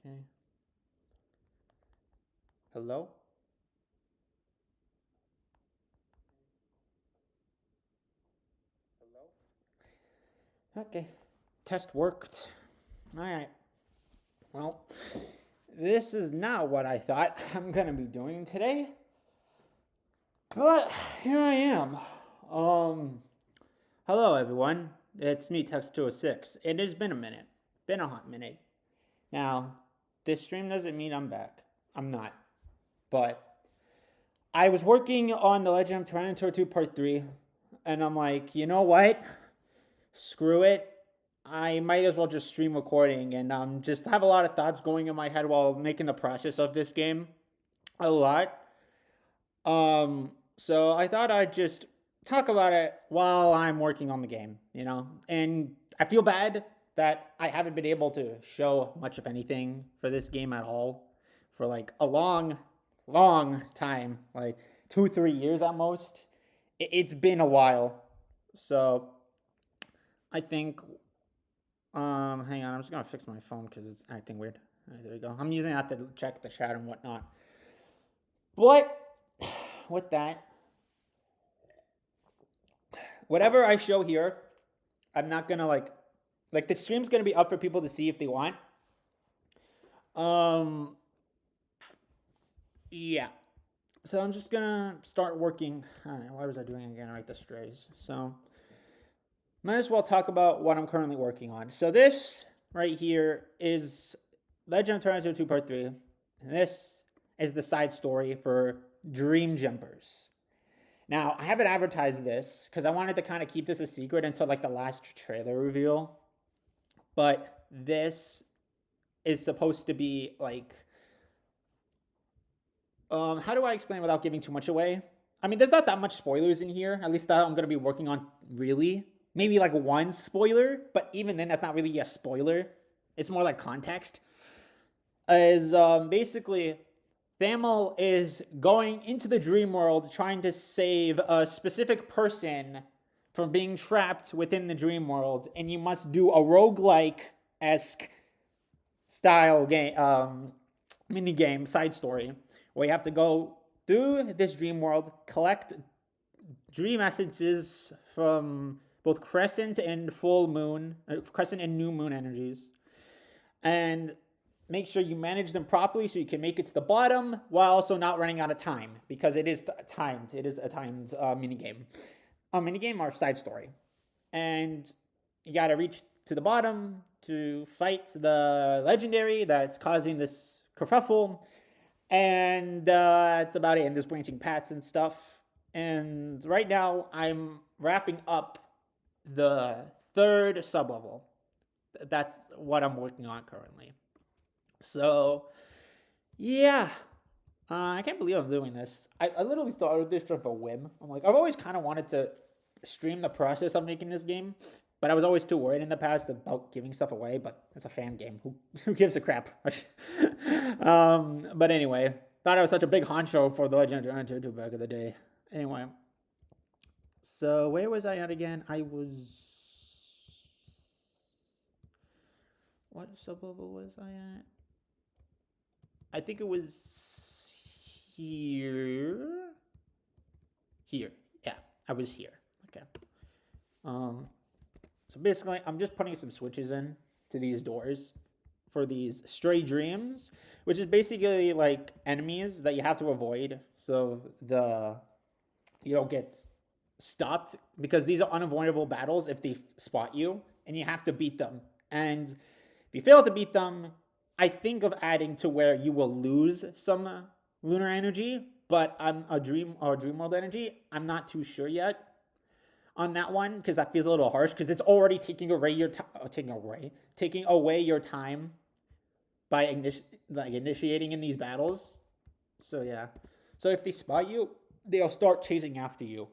Okay. Hello? Okay. Test worked. All right. Well, this is not what I thought I'm going to be doing today. But here I am. Hello everyone. It's me, Text206. It has been a minute. Been a hot minute. Now, this stream doesn't mean I'm back. I'm not. But I was working on The Legend of TyranitarTube Part 3, and I'm like, you know what? Screw it. I might as well just stream recording and just have a lot of thoughts going in my head while making the process of this game. A lot. So I thought I'd just talk about it while I'm working on the game, you know? And I feel bad that I haven't been able to show much of anything for this game at all for like a long time, like 2-3 years at most. It's been a while. So I think hang on, I'm just gonna fix my phone because it's acting weird. Right, there we go. I'm using that to check the chat and whatnot. But with that, whatever I show here, I'm not gonna like the stream's gonna be up for people to see if they want. Yeah. So I'm just gonna start working. Why was I doing it again? Right, the strays. So might as well talk about what I'm currently working on. So this right here is Legend of TyranitarTube Part 3. And this is the side story for Dream Jumpers. Now, I haven't advertised this because I wanted to kind of keep this a secret until like the last trailer reveal. But this is supposed to be like, how do I explain without giving too much away? I mean, there's not that much spoilers in here, at least that I'm going to be working on, really. Maybe like one spoiler, but even then, that's not really a spoiler. It's more like context. Basically, Thamel is going into the dream world trying to save a specific person from being trapped within the dream world, and you must do a roguelike-esque style game, mini game, side story, where you have to go through this dream world, collect dream essences from both crescent and full moon, crescent and new moon energies, and make sure you manage them properly so you can make it to the bottom while also not running out of time, because it is timed. It is a timed minigame. A minigame or side story. And you got to reach to the bottom to fight the legendary that's causing this kerfuffle. And that's about it. And there's branching paths and stuff. And right now, I'm wrapping up the 3rd sublevel. That's what I'm working on currently. So, yeah. I can't believe I'm doing this. I literally thought of this for a whim. I'm like, I've always kind of wanted to stream the process of making this game, but I was always too worried in the past about giving stuff away, but it's a fan game. Who gives a crap? But anyway, thought I was such a big honcho for The Legend of TyranitarTube back in the day. Anyway, so where was I at again? I was... What sublevel was I at? I think it was here. Here. Yeah, I was here. Okay. So basically, I'm just putting some switches in to these doors for these stray dreams, which is basically like enemies that you have to avoid so you don't get stopped, because these are unavoidable battles if they spot you, and you have to beat them. And if you fail to beat them, I think of adding to where you will lose some lunar energy, but a dream world energy. I'm not too sure yet on that one, because that feels a little harsh, because it's already taking away your time by initiating in these battles. So yeah. So if they spot you, they'll start chasing after you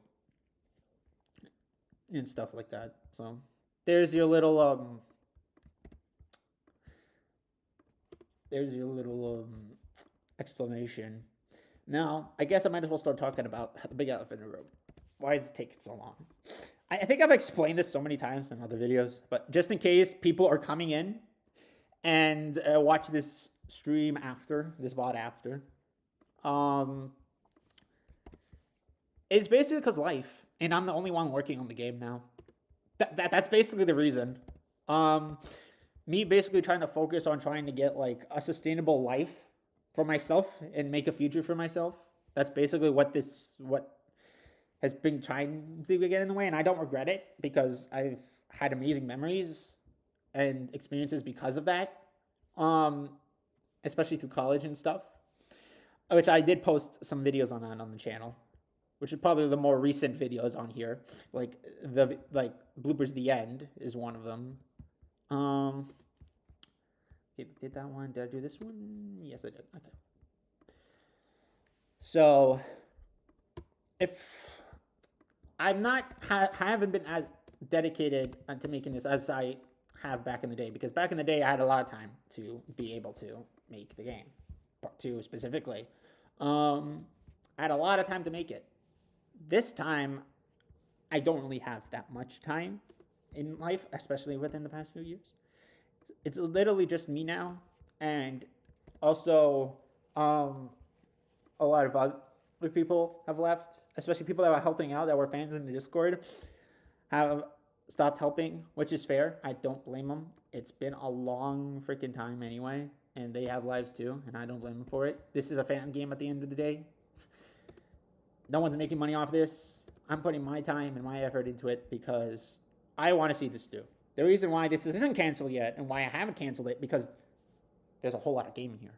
and stuff like that. So there's your little explanation. Now, I guess I might as well start talking about the big elephant in the room. Why is this taking so long? I think I've explained this so many times in other videos, but just in case people are coming in and watch this stream after, this VOD after. Um, it's basically because life, and I'm the only one working on the game now. That's basically the reason. Um, Me basically trying to focus on trying to get like a sustainable life for myself and make a future for myself. That's basically what has been trying to get in the way, and I don't regret it because I've had amazing memories and experiences because of that. Um, Especially through college and stuff, which I did post some videos on that on the channel, which is probably the more recent videos on here. Like the bloopers, the end is one of them. Did that one? Did I do this one? Yes, I did. Okay. So, if I'm not, haven't been as dedicated to making this as I have back in the day, because back in the day I had a lot of time to be able to make the game, part 2 specifically. I had a lot of time to make it. This time, I don't really have that much time in life, especially within the past few years. It's literally just me now, and also a lot of other people have left, especially people that were helping out, that were fans in the Discord, have stopped helping, which is fair. I don't blame them. It's been a long freaking time anyway, and they have lives too, and I don't blame them for it. This is a fan game at the end of the day. No one's making money off this. I'm putting my time and my effort into it because I want to see this through. The reason why this isn't canceled yet and why I haven't canceled it, because there's a whole lot of game in here.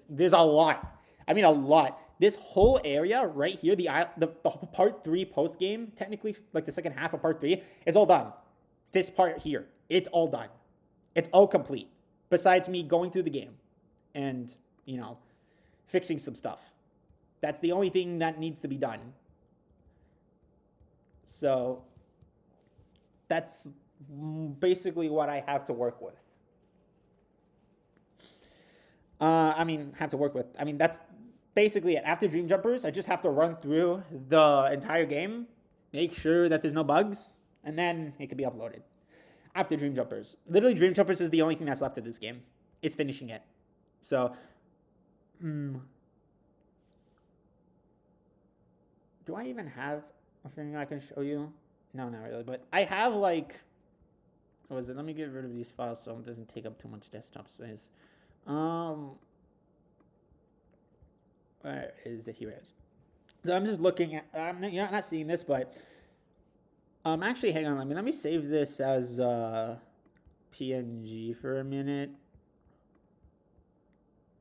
There's a lot. I mean, a lot. This whole area right here, the part 3 post game, technically, like the second half of part 3, is all done. This part here, it's all done. It's all complete. Besides me going through the game and, fixing some stuff. That's the only thing that needs to be done. So, that's basically what I have to work with. That's basically it. After Dream Jumpers, I just have to run through the entire game, make sure that there's no bugs, and then it can be uploaded. After Dream Jumpers. Literally, Dream Jumpers is the only thing that's left of this game. It's finishing it. So, do I even have a thing I can show you? No, not really, but I have what was it? Let me get rid of these files so it doesn't take up too much desktop space. Where is it? Here it is. So I'm just looking at, you're not seeing this, but actually, hang on, let me save this as PNG for a minute.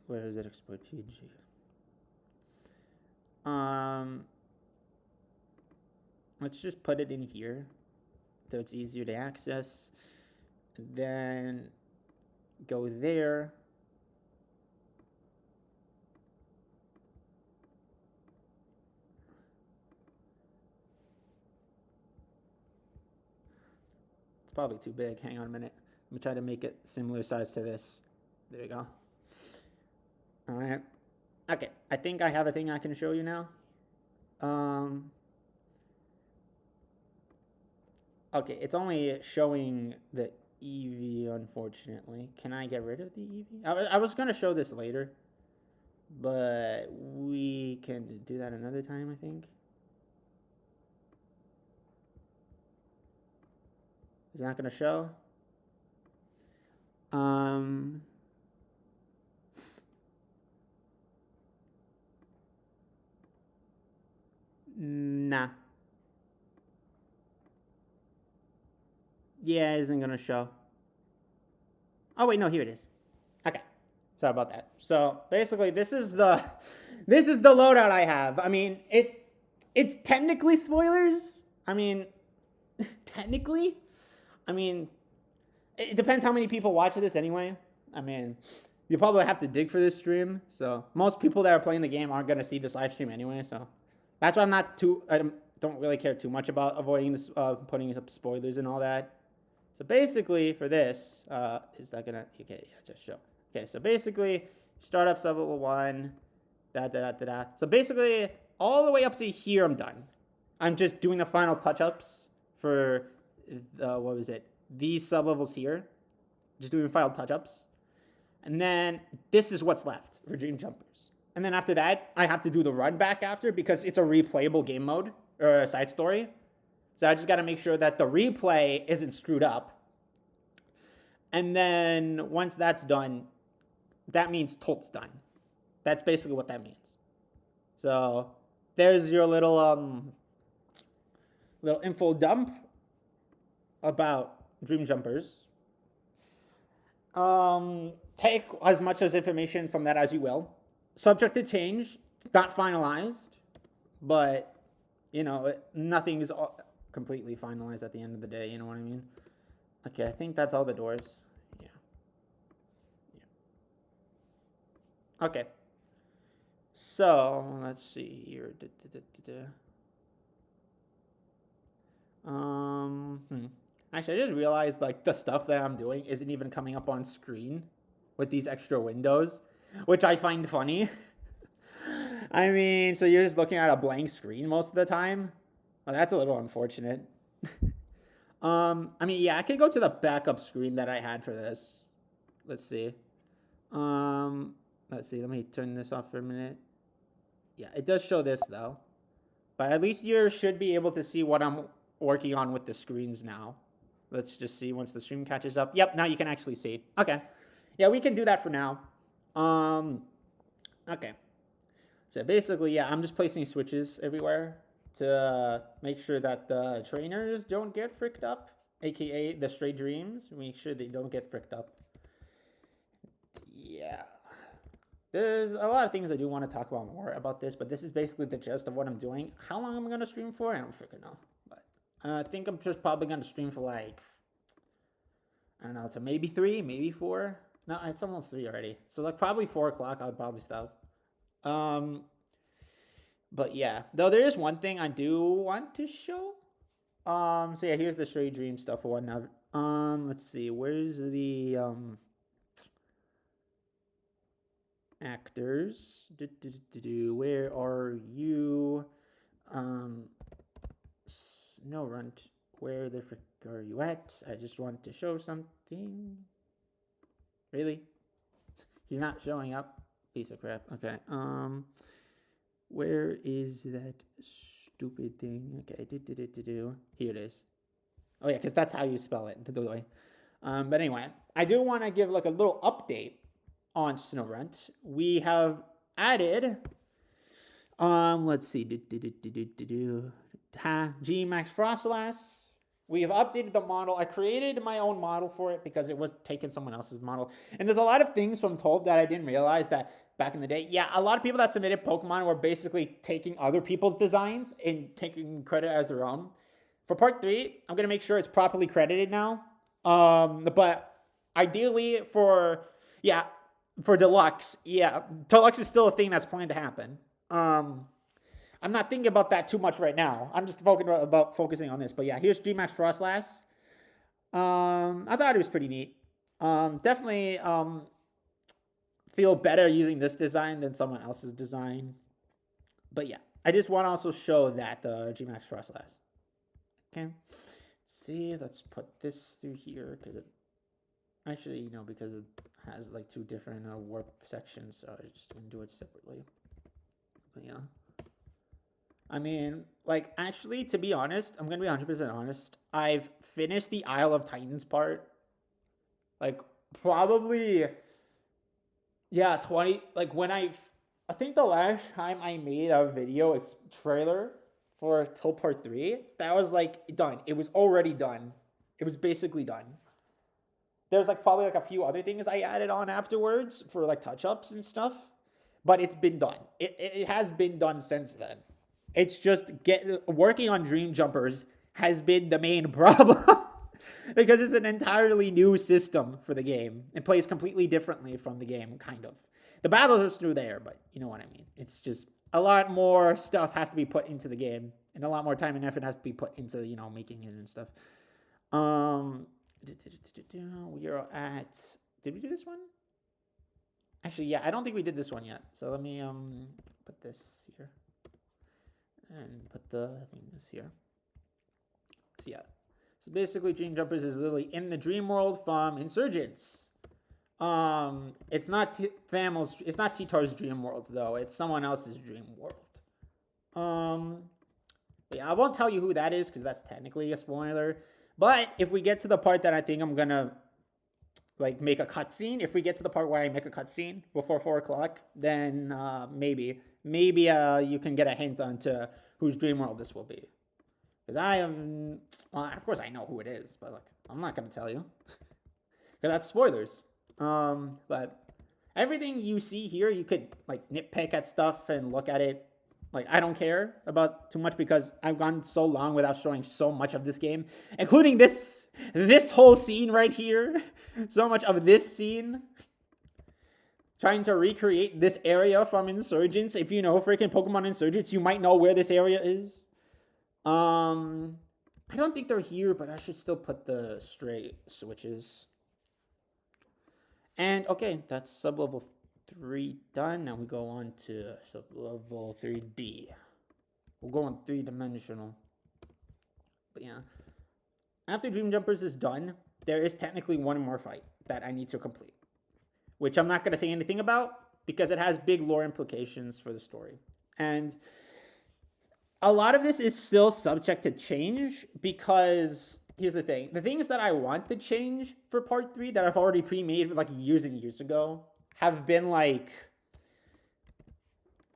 Where is it? Export PNG. Let's just put it in here so it's easier to access. And then go there. It's probably too big. Hang on a minute. Let me try to make it similar size to this. There we go. All right. Okay. I think I have a thing I can show you now. Okay, it's only showing the EV, unfortunately. Can I get rid of the EV? I was going to show this later, but we can do that another time, I think. Is it not going to show? Nah. Yeah, it isn't going to show. Oh, wait, no, here it is. Okay. Sorry about that. So, basically, this is the loadout I have. I mean, it's technically spoilers. I mean, technically. I mean, it depends how many people watch this anyway. I mean, you probably have to dig for this stream. So, most people that are playing the game aren't going to see this live stream anyway. So, that's why I don't really care too much about avoiding this, putting up spoilers and all that. So basically, for this, is that gonna, okay, yeah, just show. Okay, so basically, startups level 1, So basically, all the way up to here, I'm done. I'm just doing the final touch-ups for, these sub-levels here. Just doing final touch-ups. And then this is what's left for Dream Jumpers. And then after that, I have to do the run back after because it's a replayable game mode or a side story. So I just got to make sure that the replay isn't screwed up. And then once that's done, that means TLOTT's done. That's basically what that means. So there's your little info dump about Dream Jumpers. Take as much as information from that as you will. Subject to change. It's not finalized, but you know, nothing is completely finalized at the end of the day. You know what I mean? Okay, I think that's all the doors. Yeah. Okay. So let's see here. Actually, I just realized like the stuff that I'm doing isn't even coming up on screen with these extra windows, which I find funny. I mean, so you're just looking at a blank screen most of the time. Well, that's a little unfortunate. I mean, yeah, I could go to the backup screen that I had for this. Let's see. Let's see. Let me turn this off for a minute. Yeah, it does show this though. But at least you should be able to see what I'm working on with the screens now. Let's just see once the stream catches up. Yep, now you can actually see. Okay. Yeah, we can do that for now. Okay. So basically, yeah, I'm just placing switches everywhere to make sure that the trainers don't get fricked up, aka the stray dreams. Make sure they don't get fricked up. Yeah. There's a lot of things I do want to talk about more about this, but this is basically the gist of what I'm doing. How long am I going to stream for? I don't freaking know. But I think I'm just probably going to stream for like, I don't know, to maybe 3, maybe 4. No, it's almost 3 already. So like probably 4 o'clock, I'll probably stop. But yeah, though there is one thing I do want to show. So yeah, here's the stray dream stuff or whatnot. Let's see, where's the actors? Where are you? No runt. Where the frick are you at? I just want to show something. Really? He's not showing up. Piece of crap. Okay. Where is that stupid thing? Okay. Here it is. Oh yeah, because that's how you spell it. But anyway, I do want to give like a little update on SnowRunt. We have added, let's see, G-Max Frostlass. We have updated the model. I created my own model for it because it was taking someone else's model. And there's a lot of things from TLOTT that I didn't realize that back in the day. Yeah, a lot of people that submitted Pokemon were basically taking other people's designs and taking credit as their own. For part 3, I'm going to make sure it's properly credited now. But ideally for Deluxe, yeah, Deluxe is still a thing that's planned to happen. I'm not thinking about that too much right now. I'm just focusing on this. But yeah, here's G-Max Frostlass. I thought it was pretty neat. Definitely feel better using this design than someone else's design. But yeah, I just want to also show that the G-Max Frostlass. Okay. Let's see, let's put this through here because it actually, because it has like 2 different warp sections, so I'm just going to do it separately. But yeah. I mean, like, actually, to be honest, I'm going to be 100% honest. I've finished the Isle of Titans part. Like, probably, yeah, 20, like, when I think the last time I made a video trailer for TLOTT Part 3, that was, like, done. It was already done. It was basically done. There's, like, probably, like, a few other things I added on afterwards for, like, touch-ups and stuff. But it's been done. It has been done since then. It's just working on Dream Jumpers has been the main problem because it's an entirely new system for the game. It plays completely differently from the game, kind of. The battles are still there, but you know what I mean. It's just a lot more stuff has to be put into the game, and a lot more time and effort has to be put into making it and stuff. We are at. Did we do this one? Actually, yeah, I don't think we did this one yet. So let me put this here. And put the things here. So yeah. So basically, Dream Jumpers is literally in the dream world from Insurgents. It's not Thamel's. It's not T-Tar's dream world though. It's someone else's dream world. Yeah, I won't tell you who that is because that's technically a spoiler. But if we get to the part that I think I'm gonna like make a cutscene, if we get to the part where I make a cutscene before 4 o'clock, then maybe you can get a hint onto whose dream world this will be. Because I am, well, of course I know who it is, but like I'm not gonna tell you because that's spoilers. But everything you see here, you could like nitpick at stuff and look at it. Like, I don't care about too much because I've gone so long without showing so much of this game, including this whole scene right here. So much of this scene. Trying to recreate this area from Insurgents. If you know freaking Pokemon Insurgents, you might know where this area is. I don't think they're here, but I should still put the stray switches. And, okay, that's sub-level 3 done. Now we go on to sub-level 3D. We'll go on 3-dimensional. But yeah. After Dream Jumpers is done, there is technically one more fight that I need to complete. Which I'm not going to say anything about because it has big lore implications for the story. And a lot of this is still subject to change because here's the thing. The things that I want to change for part 3 that I've already pre-made like years and years ago have been like,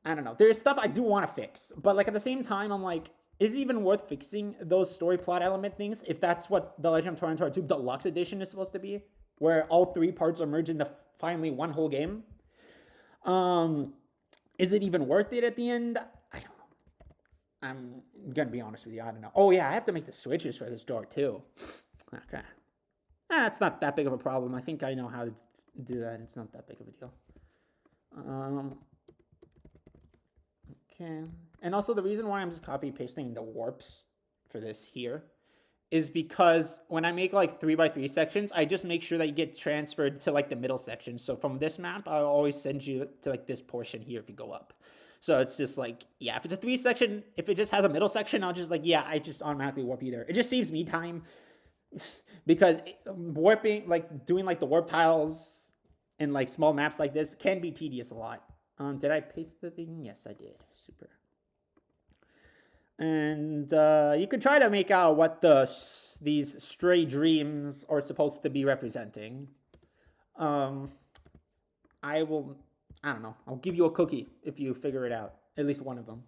I don't know. There's stuff I do want to fix. But like at the same time, I'm like, is it even worth fixing those story plot element things if that's what the Legend of TyranitarTube Deluxe Edition is supposed to be? Where all 3 parts are merged into finally one whole game? Is it even worth it at the end? I don't know. I'm gonna be honest with you, I don't know. Oh yeah, I have to make the switches for this door too. Okay. It's not that big of a problem. I think I know how to do that. It's not that big of a deal. Okay. And also the reason why I'm just copy pasting the warps for this here is because when I make like 3x3 sections, I just make sure that you get transferred to like the middle section. So from this map, I'll always send you to like this portion here if you go up. So it's just like, yeah, if it's a 3 section, if it just has a middle section, I'll just like, yeah, I just automatically warp you there. It just saves me time because warping, like doing like the warp tiles in like small maps like this can be tedious a lot. Did I paste the thing? Yes, I did. Super. And you could try to make out what these stray dreams are supposed to be representing. I don't know. I'll give you a cookie if you figure it out. At least one of them.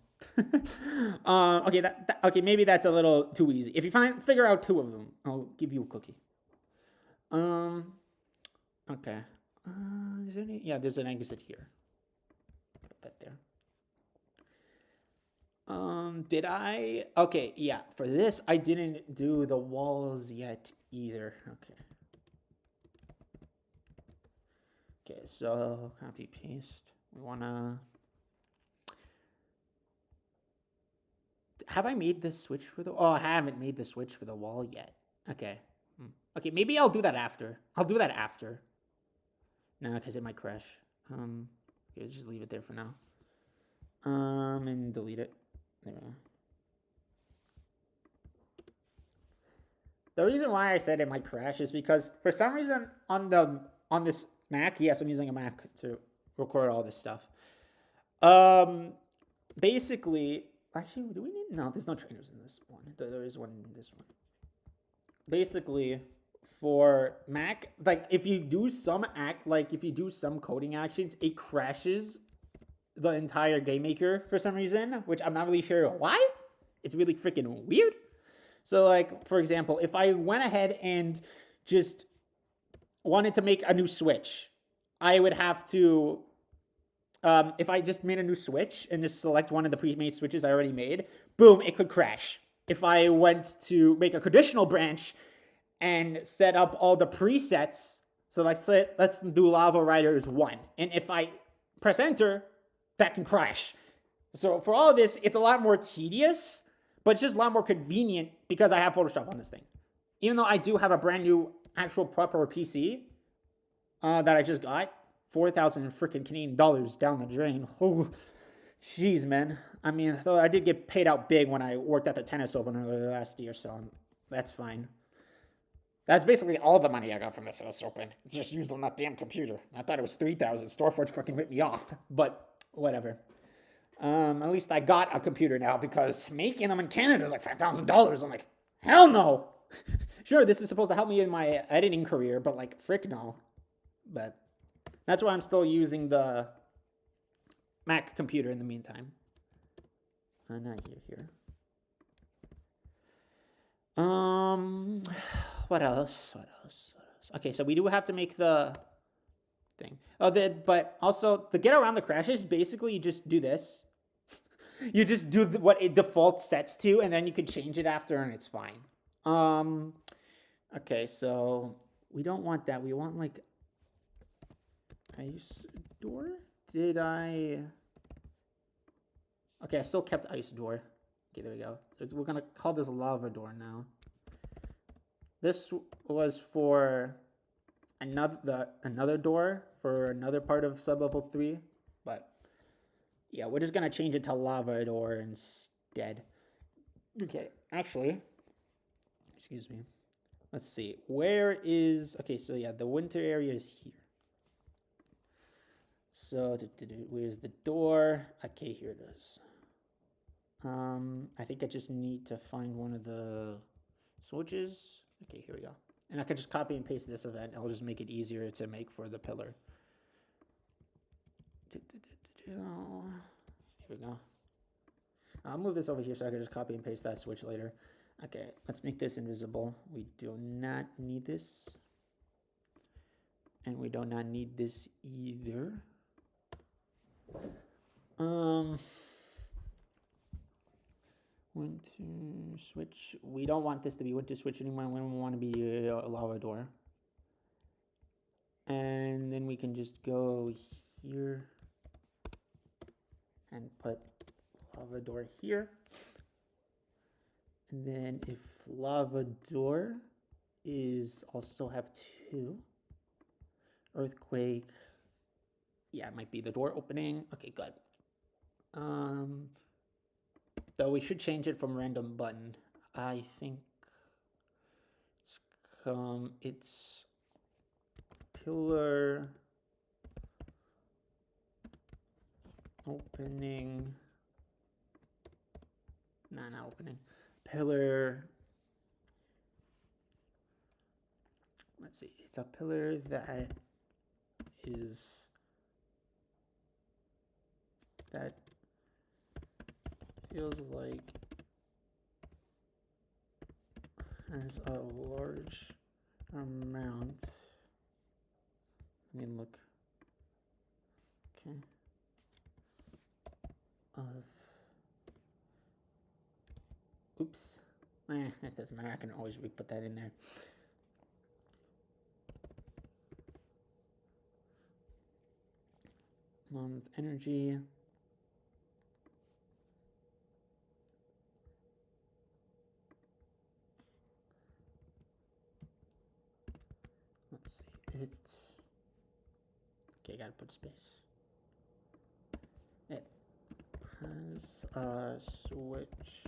Okay, okay, maybe that's a little too easy. If you figure out 2 of them, I'll give you a cookie. Okay. Is there any? Yeah, there's an exit here. Put that there. Did I? Okay, yeah. For this, I didn't do the walls yet either. Okay. Okay, so copy paste. We wanna. Have I made the switch for the? Oh, I haven't made the switch for the wall yet. Okay. Okay, maybe I'll do that after. I'll do that after. No, because it might crash. Okay, just leave it there for now. And delete it. There we go. The reason why I said it might crash is because for some reason on this Mac, yes, I'm using a Mac to record all this stuff. Basically, actually, do we need? No, there's no trainers in this one. There is one in this one. Basically, for Mac, like if you do some coding actions, it crashes the entire game maker for some reason, which I'm not really sure why. It's really freaking weird. So like, for example, if I went ahead and just wanted to make a new switch, I would have to, if I just made a new switch and just select one of the pre-made switches I already made, boom, it could crash. If I went to make a conditional branch and set up all the presets, so let's do Lava Riders 1. And if I press enter, that can crash. So for all of this, it's a lot more tedious, but it's just a lot more convenient because I have Photoshop on this thing. Even though I do have a brand new actual proper PC that I just got, 4,000 freaking Canadian dollars down the drain. Oh, jeez, man. I mean, though I did get paid out big when I worked at the tennis opener last year, so that's fine. That's basically all the money I got from this house open. It's just used on that damn computer. I thought it was 3,000. Storeforge fucking ripped me off, but whatever. At least I got a computer now because making them in Canada is like $5,000. I'm like, hell no. Sure, this is supposed to help me in my editing career, but like, frick no. But that's why I'm still using the Mac computer in the meantime. Not here. What else? Okay, so we do have to make the thing. But also to get around the crashes, basically you just do this. You just do what it default sets to, and then you can change it after, and it's fine. Okay, so we don't want that. We want like ice door. Did I? Okay, I still kept ice door. Okay, there we go. So we're gonna call this lava door now. This was for another door for another part of sublevel 3, but yeah, we're just gonna change it to lava door instead. Okay, actually, excuse me. Let's see. Where is... Okay, so yeah, the winter area is here. So, where's the door? Okay, here it is. I think I just need to find one of the switches. Okay, here we go. And I could just copy and paste this event. I'll just make it easier to make for the pillar. Here we go. I'll move this over here so I can just copy and paste that switch later. Okay, let's make this invisible. We do not need this. And we do not need this either. Winter switch. We don't want this to be winter switch anymore. We want to be a lava door. And then we can just go here and put lava door here. And then if lava door is also have 2, earthquake, yeah, it might be the door opening. Okay, good. So we should change it from random button. I think it's pillar opening. No, not opening. Pillar. Let's see. It's a pillar that is that feels like has a large amount. Let me look. Okay. Oops. It doesn't matter. I can always re-put that in there. Month energy. Let's see. It. Okay, gotta put space. It has a switch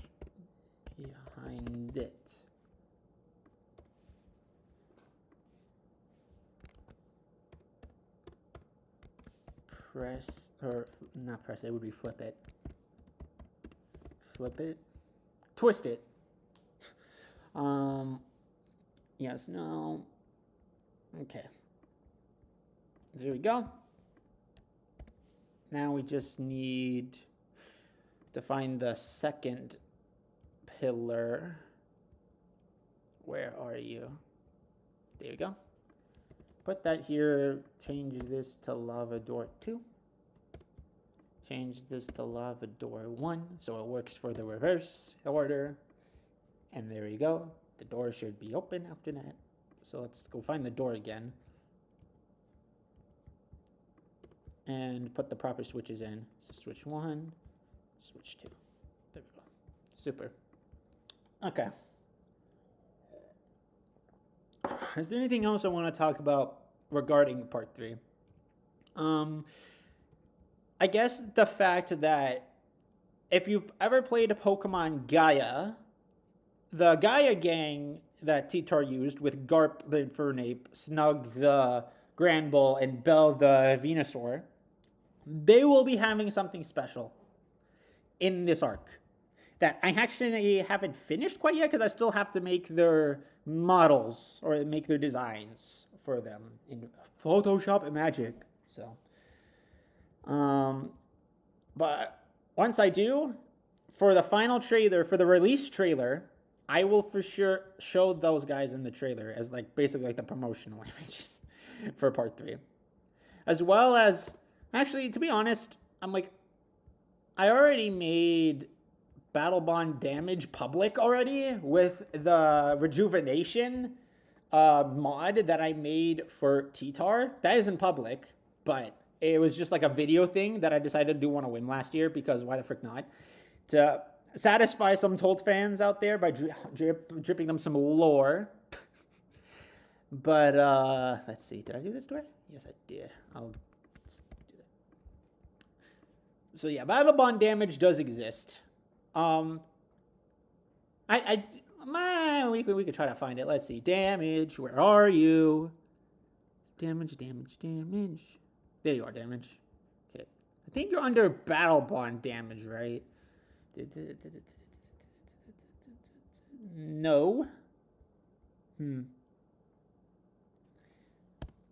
behind it. Press, or not press, it would be flip it. Flip it. Twist it. Yes, no. Okay. There we go. Now we just need to find the second pillar. Where are you? There we go. Put that here. Change this to lava door 2. Change this to lava door 1 so it works for the reverse order. And there we go. The door should be open after that. So let's go find the door again. And put the proper switches in. So switch 1, switch 2. There we go. Super. Okay. Is there anything else I want to talk about regarding part 3? I guess the fact that if you've ever played Pokemon Gaia, the Gaia gang that T-Tar used with Garp the Infernape, Snug the Grand Bull, and Bell the Venusaur, they will be having something special in this arc that I actually haven't finished quite yet because I still have to make their models or make their designs for them in Photoshop and Magic. So, but once I do, for the final trailer, for the release trailer, I will for sure show those guys in the trailer as like basically like the promotional images for part 3. As well as, actually, to be honest, I'm like, I already made Battle Bond damage public already with the rejuvenation mod that I made for T-Tar. That isn't public, but it was just like a video thing that I decided to do want to win last year because why the frick not? To satisfy some TLOTT fans out there by dripping them some lore. But let's see, did I do this door? Yes, I did. I'll do that. So yeah, Battle Bond damage does exist. We could try to find it. Let's see. Damage, where are you? Damage. There you are, damage. Okay. I think you're under Battle Bond damage, right? No.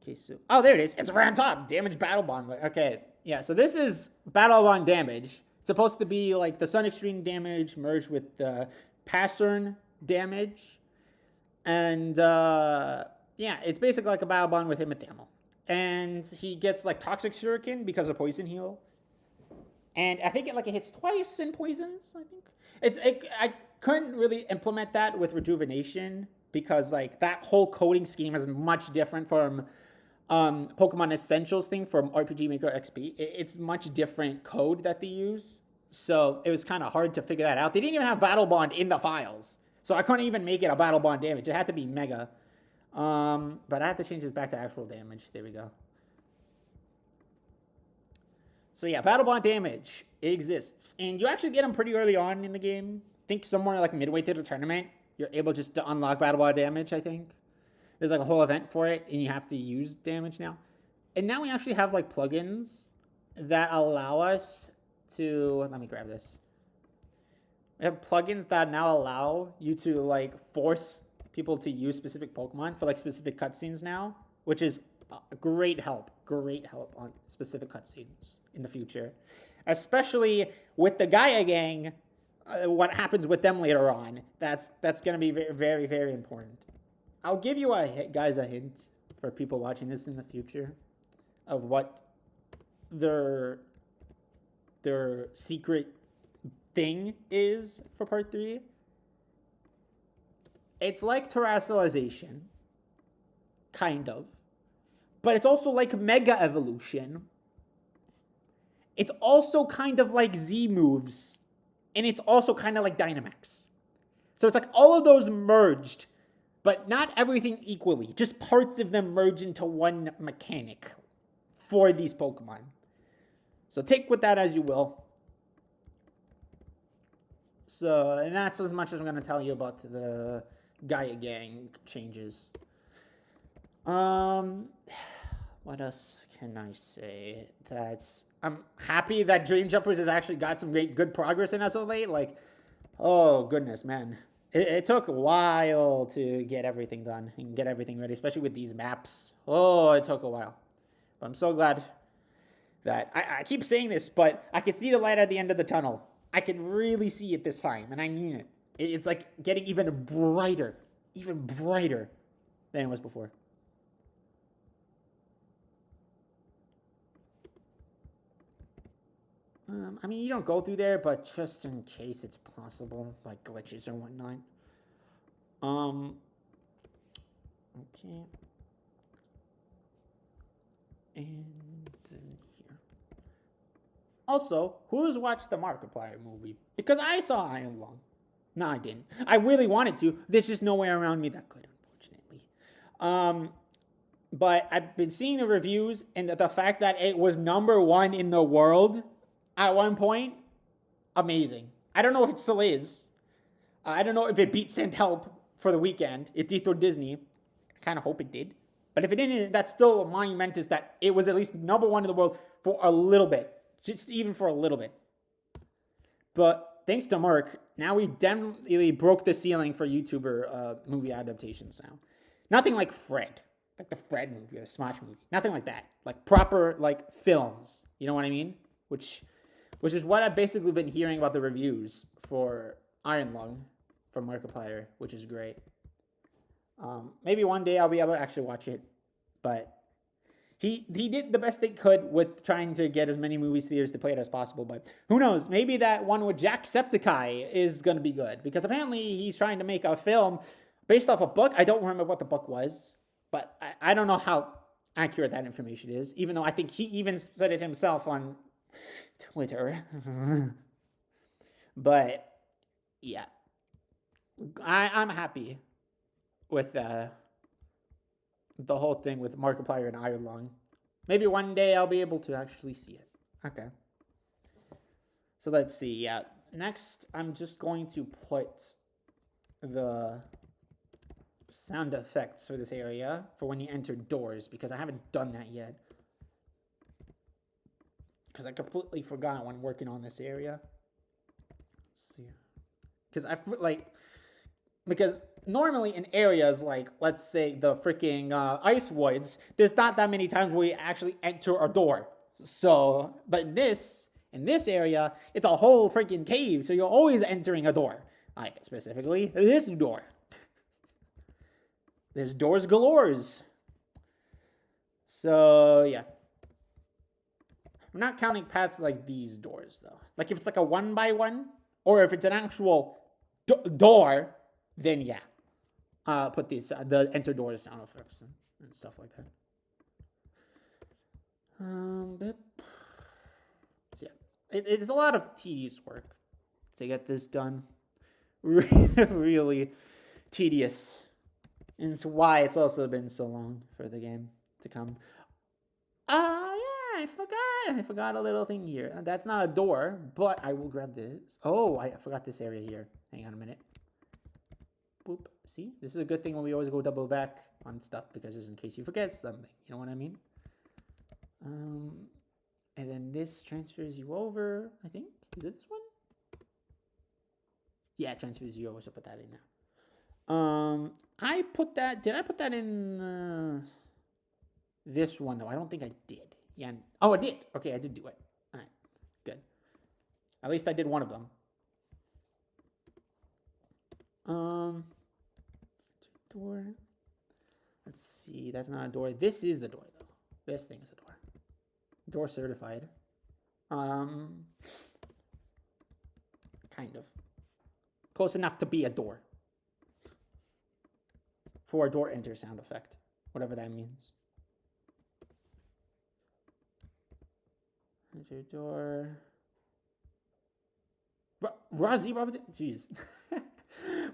Okay, so... Oh, there it is. It's right on top. Damage Battle Bond. Okay. Yeah, so this is Battle Bond damage. It's supposed to be like the Sun Extreme damage merged with the Passern damage. And, yeah, it's basically like a Battle Bond with him and Thamel. And he gets, like, Toxic Shuriken because of Poison Heal. And I think it hits twice in poisons, I think. I couldn't really implement that with Rejuvenation because, like, that whole coding scheme is much different from Pokemon Essentials thing from RPG Maker XP. It's much different code that they use. So it was kind of hard to figure that out. They didn't even have Battle Bond in the files. So I couldn't even make it a Battle Bond damage. It had to be Mega. But I have to change this back to actual damage. There we go. So yeah, Battle Bond damage, it exists. And you actually get them pretty early on in the game. I think somewhere like midway through the tournament, you're able just to unlock Battle Bond damage, I think. There's like a whole event for it, and you have to use damage now. And now we actually have like plugins that allow us to... Let me grab this. We have plugins that now allow you to like force people to use specific Pokemon for like specific cutscenes now, which is a great help on specific cutscenes in the future, especially with the Gaia gang. What happens with them later on? That's going to be very, very, very important. I'll give you guys a hint for people watching this in the future of what their secret thing is for part 3. It's like terrestrialization, kind of, but it's also like Mega Evolution. It's also kind of like Z moves, and it's also kind of like Dynamax. So it's like all of those merged, but not everything equally. Just parts of them merge into one mechanic for these Pokemon. So take with that as you will. So, and that's as much as I'm going to tell you about the Gaia Gang changes. What else can I say? I'm happy that Dream Jumpers has actually got some good progress in as of late. Like, oh goodness, man. It took a while to get everything done and get everything ready, especially with these maps. Oh, it took a while. But I'm so glad that I keep saying this, but I can see the light at the end of the tunnel. I can really see it this time, and I mean it. It's like getting even brighter than it was before. I mean, you don't go through there, but just in case it's possible, like glitches or whatnot. Okay. And then here. Also, who's watched the Markiplier movie? Because I saw Iron Lung. No, I didn't. I really wanted to. There's just no way around me that could, unfortunately. But I've been seeing the reviews, and the fact that it was #1 in the world at one point, amazing. I don't know if it still is. I don't know if it beat Send Help for the weekend. It detoured Disney. I kind of hope it did. But if it didn't, that's still monumentous that it was at least number one in the world for a little bit. Just even for a little bit. But thanks to Mark, now we definitely broke the ceiling for YouTuber movie adaptations now. Nothing like Fred. Like the Fred movie or the Smash movie. Nothing like that. Like proper like films. You know what I mean? Which is what I've basically been hearing about the reviews for Iron Lung from Markiplier, which is great. Maybe one day I'll be able to actually watch it. But he did the best they could with trying to get as many movie theaters to play it as possible. But who knows? Maybe that one with Jacksepticeye is going to be good. Because apparently he's trying to make a film based off a book. I don't remember what the book was. But I don't know how accurate that information is. Even though I think he even said it himself on Twitter. But yeah. I'm happy with the whole thing with Markiplier and Iron Lung. Maybe one day I'll be able to actually see it. Okay. So let's see. Yeah. Next, I'm just going to put the sound effects for this area for when you enter doors, because I haven't done that yet. Because I completely forgot when working on this area. Let's see. Because normally in areas like, let's say, the freaking ice woods, there's not that many times where you actually enter a door. So, but in this area, it's a whole freaking cave, so you're always entering a door. Like, specifically, this door. There's doors galores. So, yeah. I'm not counting paths like these doors, though. Like, if it's like a 1x1, or if it's an actual door, then yeah. Put these, the enter doors sound effects and stuff like that. So yeah. It's a lot of tedious work to get this done. Really tedious. And it's why it's also been so long for the game to come. Yeah, I forgot a little thing here. That's not a door, but I will grab this. Oh, I forgot this area here. Hang on a minute. Boop. See? This is a good thing when we always go double back on stuff, because just in case you forget something. You know what I mean? And then this transfers you over, I think. Is it this one? Yeah, it transfers you over, so put that in there. I put that, did I put that in this one though? I don't think I did. Yeah. Oh, I did. Okay, I did do it. All right, good. At least I did one of them. Door. Let's see, that's not a door. This is the door though. This thing is a door. Door certified. Kind of. Close enough to be a door. For a door enter sound effect. Whatever that means. Enter door. Rozzy Robert. Jeez.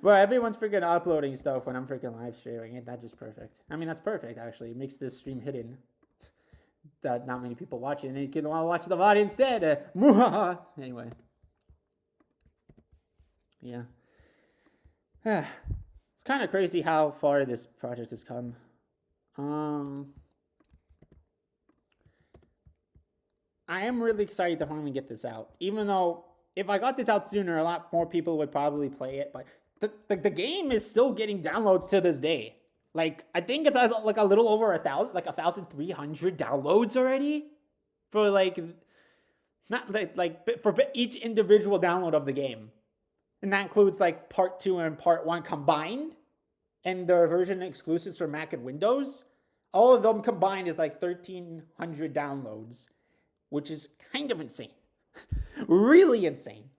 Bro, everyone's freaking uploading stuff when I'm freaking live streaming. Ain't that just perfect? I mean, that's perfect, actually. It makes this stream hidden. That not many people watch it. And you can watch the VOD instead. Anyway. Yeah. It's kind of crazy how far this project has come. I am really excited to finally get this out. Even though if I got this out sooner, a lot more people would probably play it. But the game is still getting downloads to this day. Like, I think it's like a little over 1,300 downloads already for like, not like for each individual download of the game. And that includes like part 2 and part 1 combined, and the version exclusives for Mac and Windows. All of them combined is like 1,300 downloads, which is kind of insane. Really insane.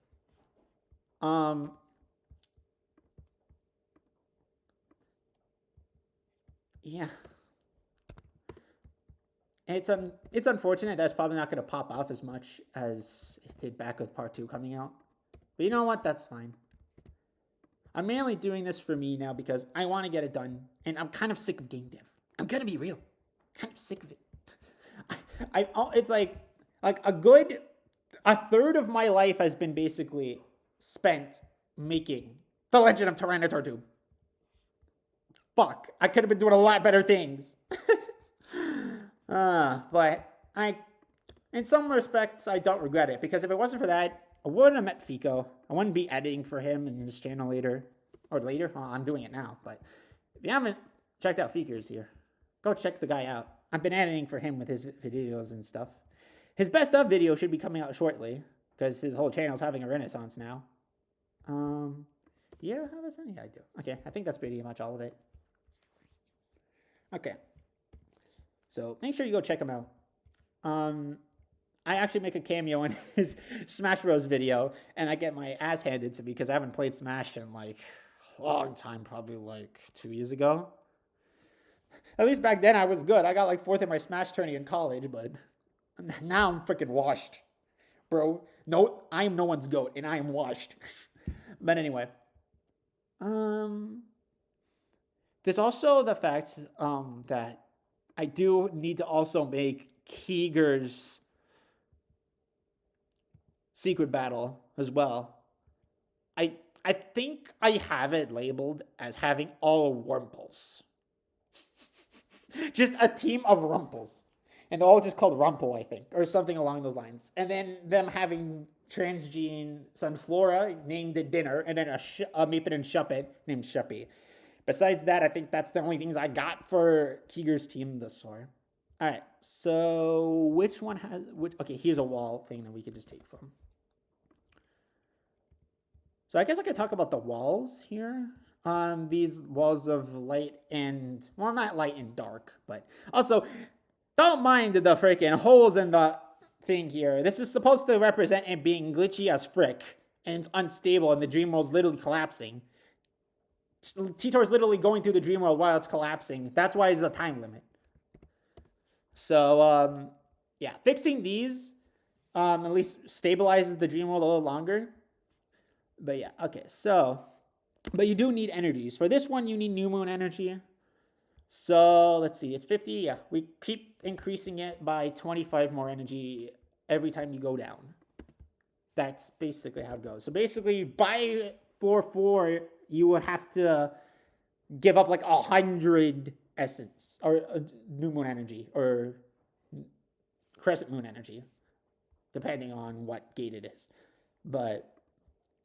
Yeah. It's unfortunate that's probably not going to pop off as much as it did back with part 2 coming out. But you know what? That's fine. I'm mainly doing this for me now because I want to get it done. And I'm kind of sick of game dev. I'm going to be real. Kind of sick of it. It's like a third of my life has been basically spent making The Legend of TyranitarTube. Fuck, I could have been doing a lot better things. But in some respects, I don't regret it, because if it wasn't for that, I wouldn't have met Fico. I wouldn't be editing for him in this channel later. Or later? Well, I'm doing it now. But if you haven't checked out Fico's here, go check the guy out. I've been editing for him with his videos and stuff. His best of video should be coming out shortly, because his whole channel's having a renaissance now. Yeah, how does any guy do? Okay, I think that's pretty much all of it. Okay. So make sure you go check him out. I actually make a cameo in his Smash Bros video, and I get my ass handed to me because I haven't played Smash in like a long time, probably like 2 years ago. At least back then I was good. I got like 4th in my Smash tourney in college, but now I'm freaking washed, bro. No, I am no one's goat, and I am washed. But anyway, there's also the fact that I do need to also make Keeger's secret battle as well. I think I have it labeled as having all Rumples. Just a team of Rumples. And they're all just called Rumple, I think, or something along those lines. And then them having Transgene Sunflora named the Dinner, and then a Meepit and Shuppet named Shuppy. Besides that, I think that's the only things I got for Keeger's team thus far. All right, so which one has... Okay, here's a wall thing that we could just take from. So I guess I could talk about the walls here. These walls of light and... Well, not light and dark, but... Also, don't mind the freaking holes in the thing here. This is supposed to represent it being glitchy as frick, and it's unstable, and the dream world's literally collapsing. Titor's literally going through the dream world while it's collapsing. That's why there's a time limit. So, yeah, fixing these at least stabilizes the dream world a little longer. But yeah, okay, so, but you do need energies. For this one, you need new moon energy. So, let's see, it's 50, yeah. We keep increasing it by 25 more energy every time you go down. That's basically how it goes. So basically, by floor 4, you would have to give up like 100 essence, or new moon energy, or crescent moon energy, depending on what gate it is. But,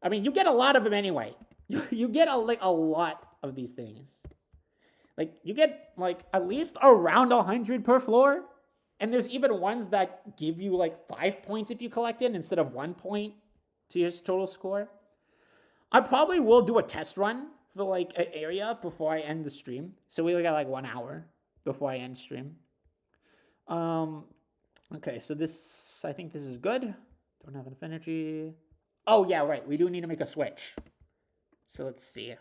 I mean, you get a lot of them anyway. You get a lot of these things. Like, you get, like, at least around 100 per floor. And there's even ones that give you, like, 5 points if you collect it instead of 1 point to your total score. I probably will do a test run for, like, an area before I end the stream. So we got, like, 1 hour before I end stream. Okay, so this, I think this is good. Don't have enough energy. Oh, yeah, right. We do need to make a switch. So let's see.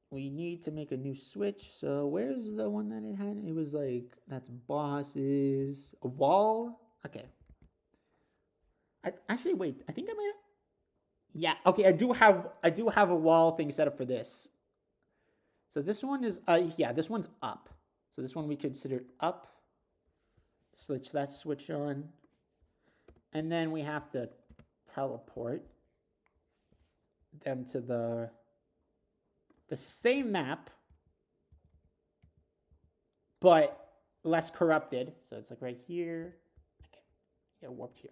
We need to make a new switch. So where's the one that it had? It was like, that's bosses. A wall? Okay. Actually, wait. I think I might have... Yeah, okay. I do have a wall thing set up for this. So this one is... yeah, this one's up. So this one we consider up. Switch that switch on. And then we have to teleport them to the same map, but less corrupted. So it's like right here. Okay, get warped here.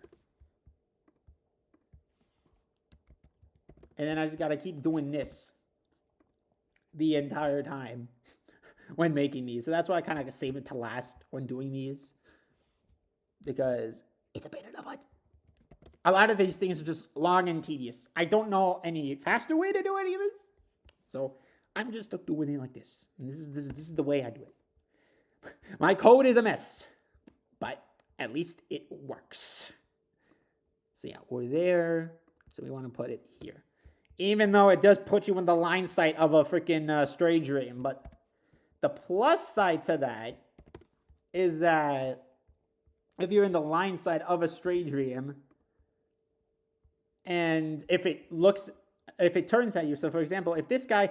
And then I just gotta keep doing this the entire time when making these. So that's why I kind of save it to last when doing these, because it's a pain in the butt. A lot of these things are just long and tedious. I don't know any faster way to do any of this, so I'm just doing it like this. And this is the way I do it. My code is a mess, but at least it works. So yeah, we're there. So we want to put it here. Even though it does put you in the line sight of a freaking stray dream. But the plus side to that is that if you're in the line sight of a stray dream, and if it turns at you, so for example, if this guy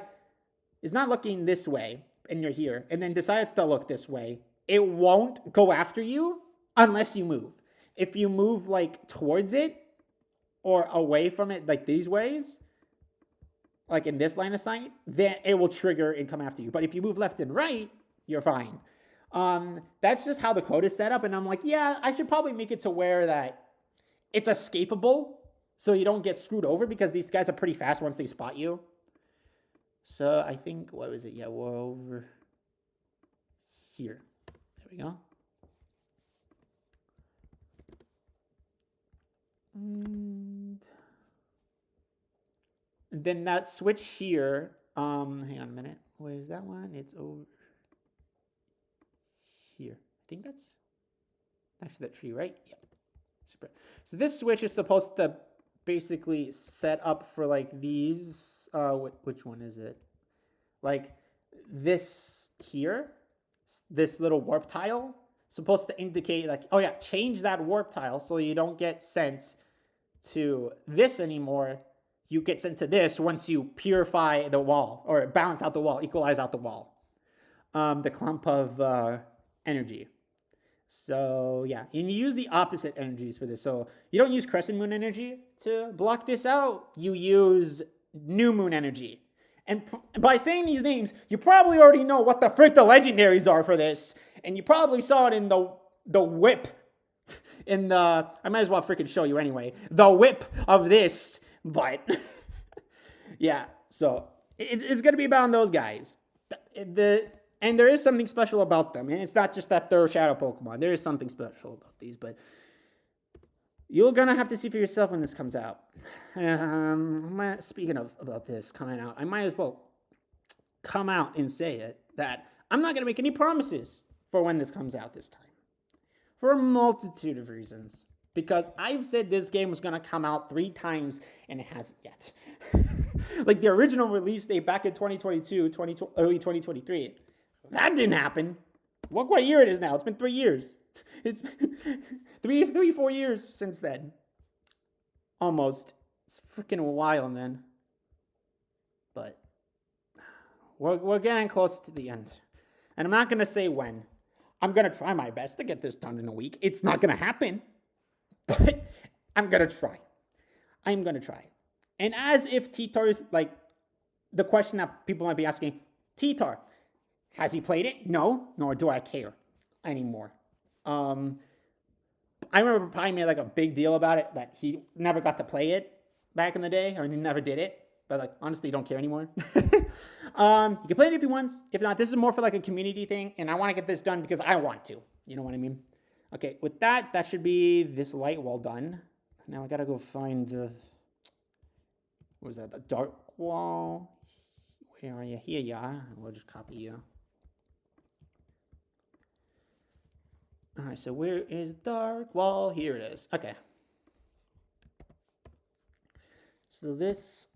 is not looking this way, and you're here, and then decides to look this way, it won't go after you unless you move. If you move, like, towards it, or away from it, like these ways, like in this line of sight, then it will trigger and come after you. But if you move left and right, you're fine. That's just how the code is set up. And I'm like, yeah, I should probably make it to where that it's escapable so you don't get screwed over, because these guys are pretty fast once they spot you. So I think, what was it? Yeah, we're over here. There we go. And then that switch here, hang on a minute. Where's that one? It's over here. I think that's next to that tree, right? Yeah. Super. So this switch is supposed to basically set up for like these, which one is it? Like this here, this little warp tile, supposed to indicate like, oh yeah, change that warp tile so you don't get sent to this anymore. You get sent to this once you purify the wall, or balance out the wall, equalize out the wall, the clump of energy. So yeah, and you use the opposite energies for this. So you don't use crescent moon energy to block this out. You use new moon energy. And by saying these names, you probably already know what the frick the legendaries are for this. And you probably saw it in the whip. In the, I might as well freaking show you anyway. The whip of this. But yeah, so it's going to be about those guys. And there is something special about them. And it's not just that they're shadow Pokemon. There is something special about these. But you're going to have to see for yourself when this comes out. Speaking of about this coming out, I might as well come out and say it, that I'm not going to make any promises for when this comes out this time. For a multitude of reasons. Because I've said this game was going to come out 3 times, and it hasn't yet. Like the original release date back in 2022, early 2023. That didn't happen. Look what year it is now. It's been 3 years. It's 4 years since then. Almost. It's freaking a while, man. But we're getting close to the end. And I'm not going to say when. I'm going to try my best to get this done in a week. It's not going to happen. But I'm going to try. I'm going to try. And as if T-Tar is like the question that people might be asking, T-Tar, has he played it? No, nor do I care anymore. I remember Pi made like a big deal about it, that he never got to play it back in the day, or he never did it. But like, honestly, don't care anymore. You can play it if he wants. If not, this is more for like a community thing, and I want to get this done because I want to. You know what I mean? Okay, with that, that should be this light wall done. Now I gotta go find, what was that, the dark wall? Where are you? Here you are. We'll just copy you. All right, so where is dark wall? Here it is. Okay. So this,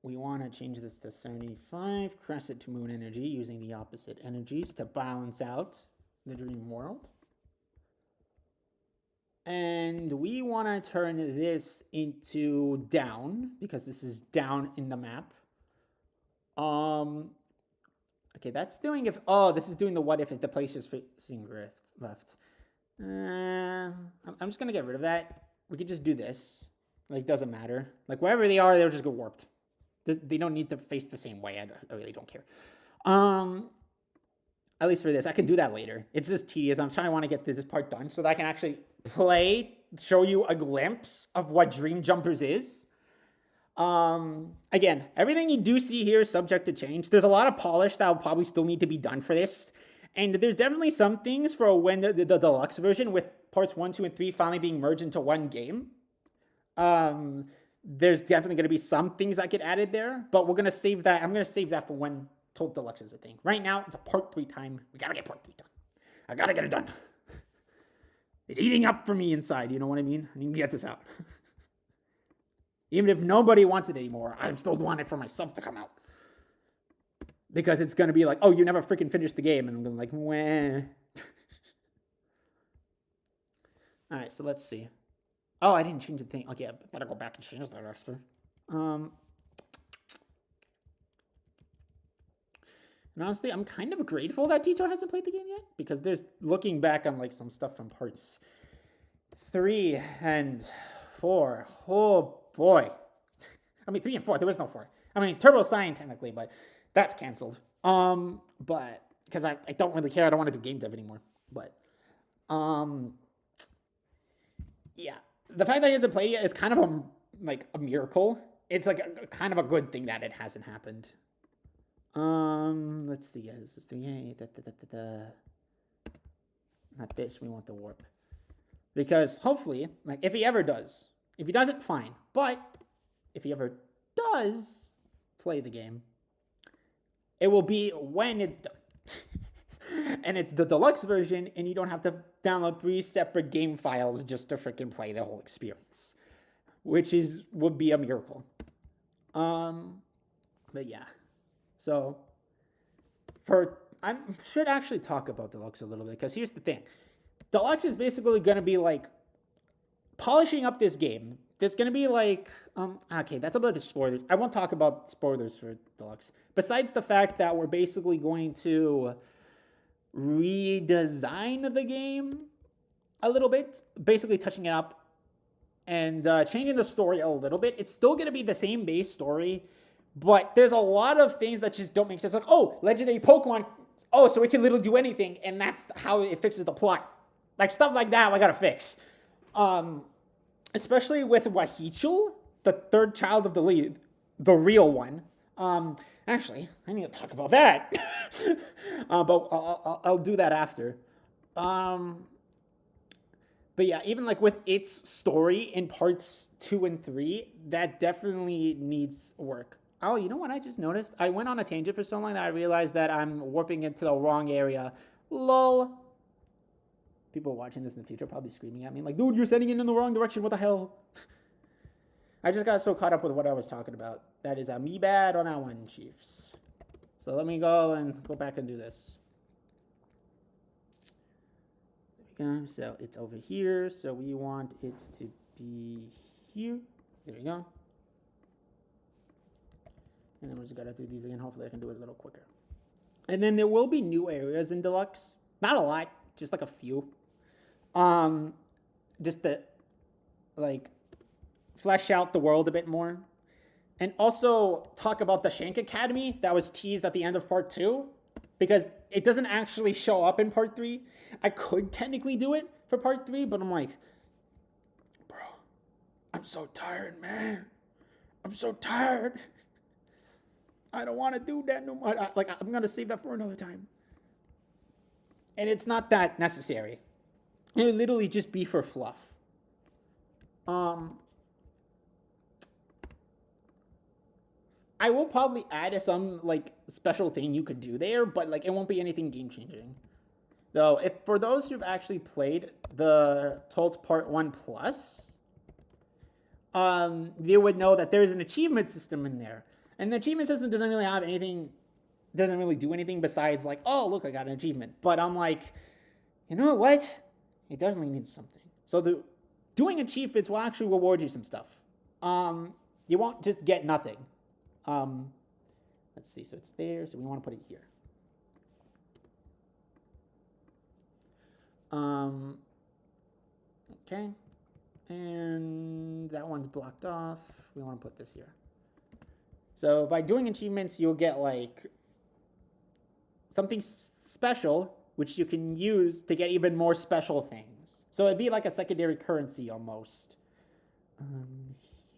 we want to change this to 75 crescent to moon energy using the opposite energies to balance out the dream world. And we want to turn this into down, because this is down in the map. Okay, that's doing if, oh, this is doing the what if the place is facing left. I'm just going to get rid of that. We could just do this. Like, doesn't matter. Like, wherever they are, they'll just go warped. They don't need to face the same way. I really don't care. At least for this. I can do that later. It's just tedious. I'm trying to want to get this part done so that I can actually play, show you a glimpse of what Dream Jumpers is. Again, everything you do see here is subject to change. There's a lot of polish that will probably still need to be done for this. And there's definitely some things for when the deluxe version with parts 1, 2, and 3 finally being merged into one game. There's definitely going to be some things that get added there, but we're going to save that. I'm going to save that for when Total Deluxe is a thing. Right now, it's a part 3 time. We got to get part 3 done. I got to get it done. It's eating up for me inside. You know what I mean? I need to get this out. Even if nobody wants it anymore, I still want it for myself to come out. Because it's going to be like, oh, you never freaking finished the game. And I'm going to like, wah. All right, so let's see. Oh, I didn't change the thing. Okay, I better go back and change that after. And honestly, I'm kind of grateful that T-Tar hasn't played the game yet, because there's, looking back on like some stuff from parts 3 and 4. Oh boy. I mean, 3 and 4. There was no 4. I mean, Turbo Cyan technically, but that's canceled. But because I don't really care. I don't want to do game dev anymore. But yeah, the fact that he hasn't played yet is kind of a miracle. It's like a kind of a good thing that it hasn't happened. Let's see, guys. Not this. We want the warp. Because hopefully, like, if he ever does, if he doesn't, fine. But if he ever does play the game, it will be when it's done. And it's the deluxe version, and you don't have to download 3 separate game files just to freaking play the whole experience, which would be a miracle. But yeah, so I should actually talk about deluxe a little bit, because here's the thing. Deluxe is basically going to be like polishing up this game. There's going to be like, okay, that's about the spoilers. I won't talk about spoilers for Deluxe. Besides the fact that we're basically going to redesign the game a little bit, basically touching it up and changing the story a little bit. It's still going to be the same base story, but there's a lot of things that just don't make sense. Like, oh, legendary Pokemon, oh, so it can literally do anything, and that's how it fixes the plot. Like, stuff like that, I gotta fix. Especially with Wahichul, the third child of the lead, the real one. Actually, I need to talk about that. But I'll do that after. But yeah, even like with its story in parts 2 and 3, that definitely needs work. Oh, you know what I just noticed? I went on a tangent for so long that I realized that I'm warping into the wrong area. Lol. People watching this in the future are probably screaming at me like, dude, you're sending it in the wrong direction. What the hell? I just got so caught up with what I was talking about. That is me bad on that one, Chiefs. So let me go back and do this. There we go. So it's over here. So we want it to be here. There we go. And then we just got to do these again. Hopefully I can do it a little quicker. And then there will be new areas in Deluxe. Not a lot. Just like a few. Just to, like, flesh out the world a bit more. And also talk about the Shank Academy that was teased at the end of part 2. Because it doesn't actually show up in part 3. I could technically do it for part 3, but I'm like, bro, I'm so tired, man. I'm so tired. I don't want to do that no more. Like, I'm going to save that for another time. And it's not that necessary. It would literally just be for fluff. I will probably add some, like, special thing you could do there, but, like, it won't be anything game-changing. Though, if for those who've actually played the TLOTT Part 1 Plus, you would know that there's an achievement system in there. And the achievement system doesn't really have anything, doesn't really do anything besides, like, oh, look, I got an achievement. But I'm like, you know what? It definitely needs something. So doing achievements will actually reward you some stuff. You won't just get nothing. Let's see. So it's there. So we want to put it here. Okay. And that one's blocked off. We want to put this here. So by doing achievements, you'll get like something special, which you can use to get even more special things. So it'd be like a secondary currency almost.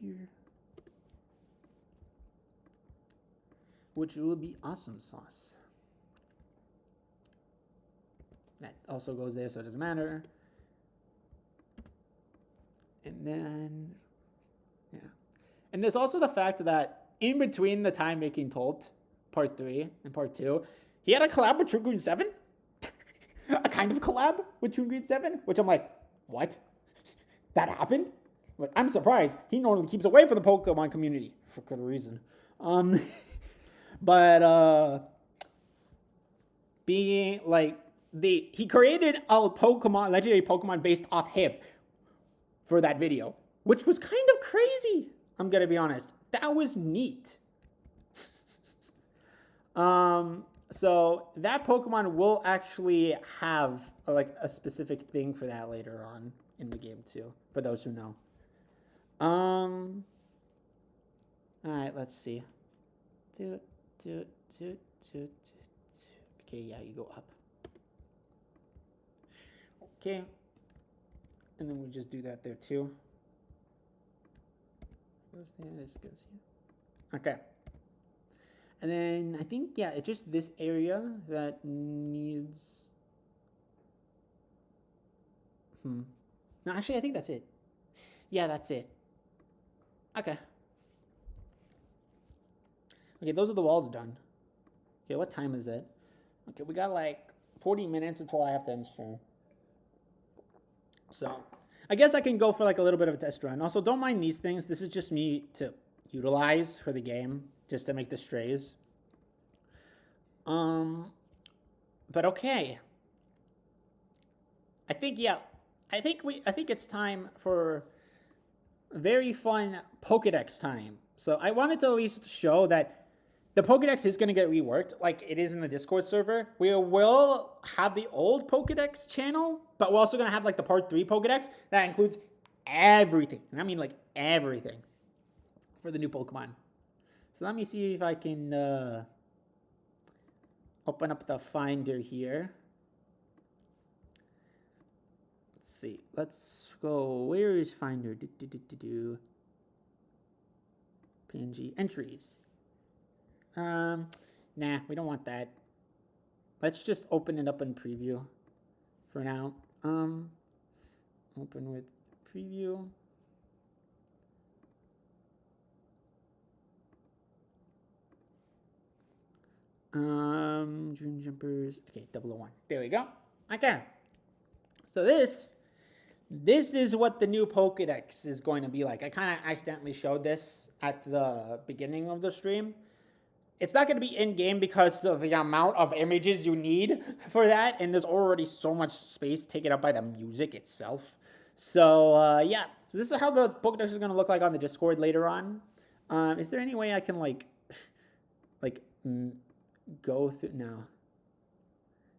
Here. Which will be awesome sauce. That also goes there, so it doesn't matter. And then, yeah. And there's also the fact that in between the time making TLOTT, Part 3 and Part 2, he had a collab with True Green 7. A kind of collab with True Green 7, which I'm like, what? That happened? Like, I'm surprised. He normally keeps away from the Pokemon community for good reason. But being like he created a Pokemon, legendary Pokemon based off him for that video, which was kind of crazy. I'm gonna be honest. That was neat. So that Pokemon will actually have like a specific thing for that later on in the game too, for those who know. All right, let's see. Okay, yeah, you go up. Okay. And then we just do that there too. This goes here. Okay. And then I think, yeah, it's just this area that needs... No, actually, I think that's it. Yeah, that's it. Okay. Okay, those are the walls done. Okay, what time is it? Okay, we got like 40 minutes until I have to end stream. So, I guess I can go for like a little bit of a test run. Also, don't mind these things. This is just me to utilize for the game, just to make the strays. But okay. I think, yeah. I think it's time for very fun Pokédex time. So I wanted to at least show that the Pokédex is going to get reworked like it is in the Discord server. We will have the old Pokédex channel, but we're also going to have like the part 3 Pokédex that includes everything. And I mean like everything for the new Pokemon. So let me see if I can open up the Finder here. Let's see. Let's go. Where is Finder? PNG entries. Nah, we don't want that. Let's just open it up in preview for now. Open with preview. Dream Jumpers. Okay, 001. There we go. Okay. So this is what the new Pokédex is going to be like. I kind of accidentally showed this at the beginning of the stream. It's not going to be in-game because of the amount of images you need for that, and there's already so much space taken up by the music itself. So, yeah. So this is how the Pokédex is going to look like on the Discord later on. Is there any way I can, like go through? No.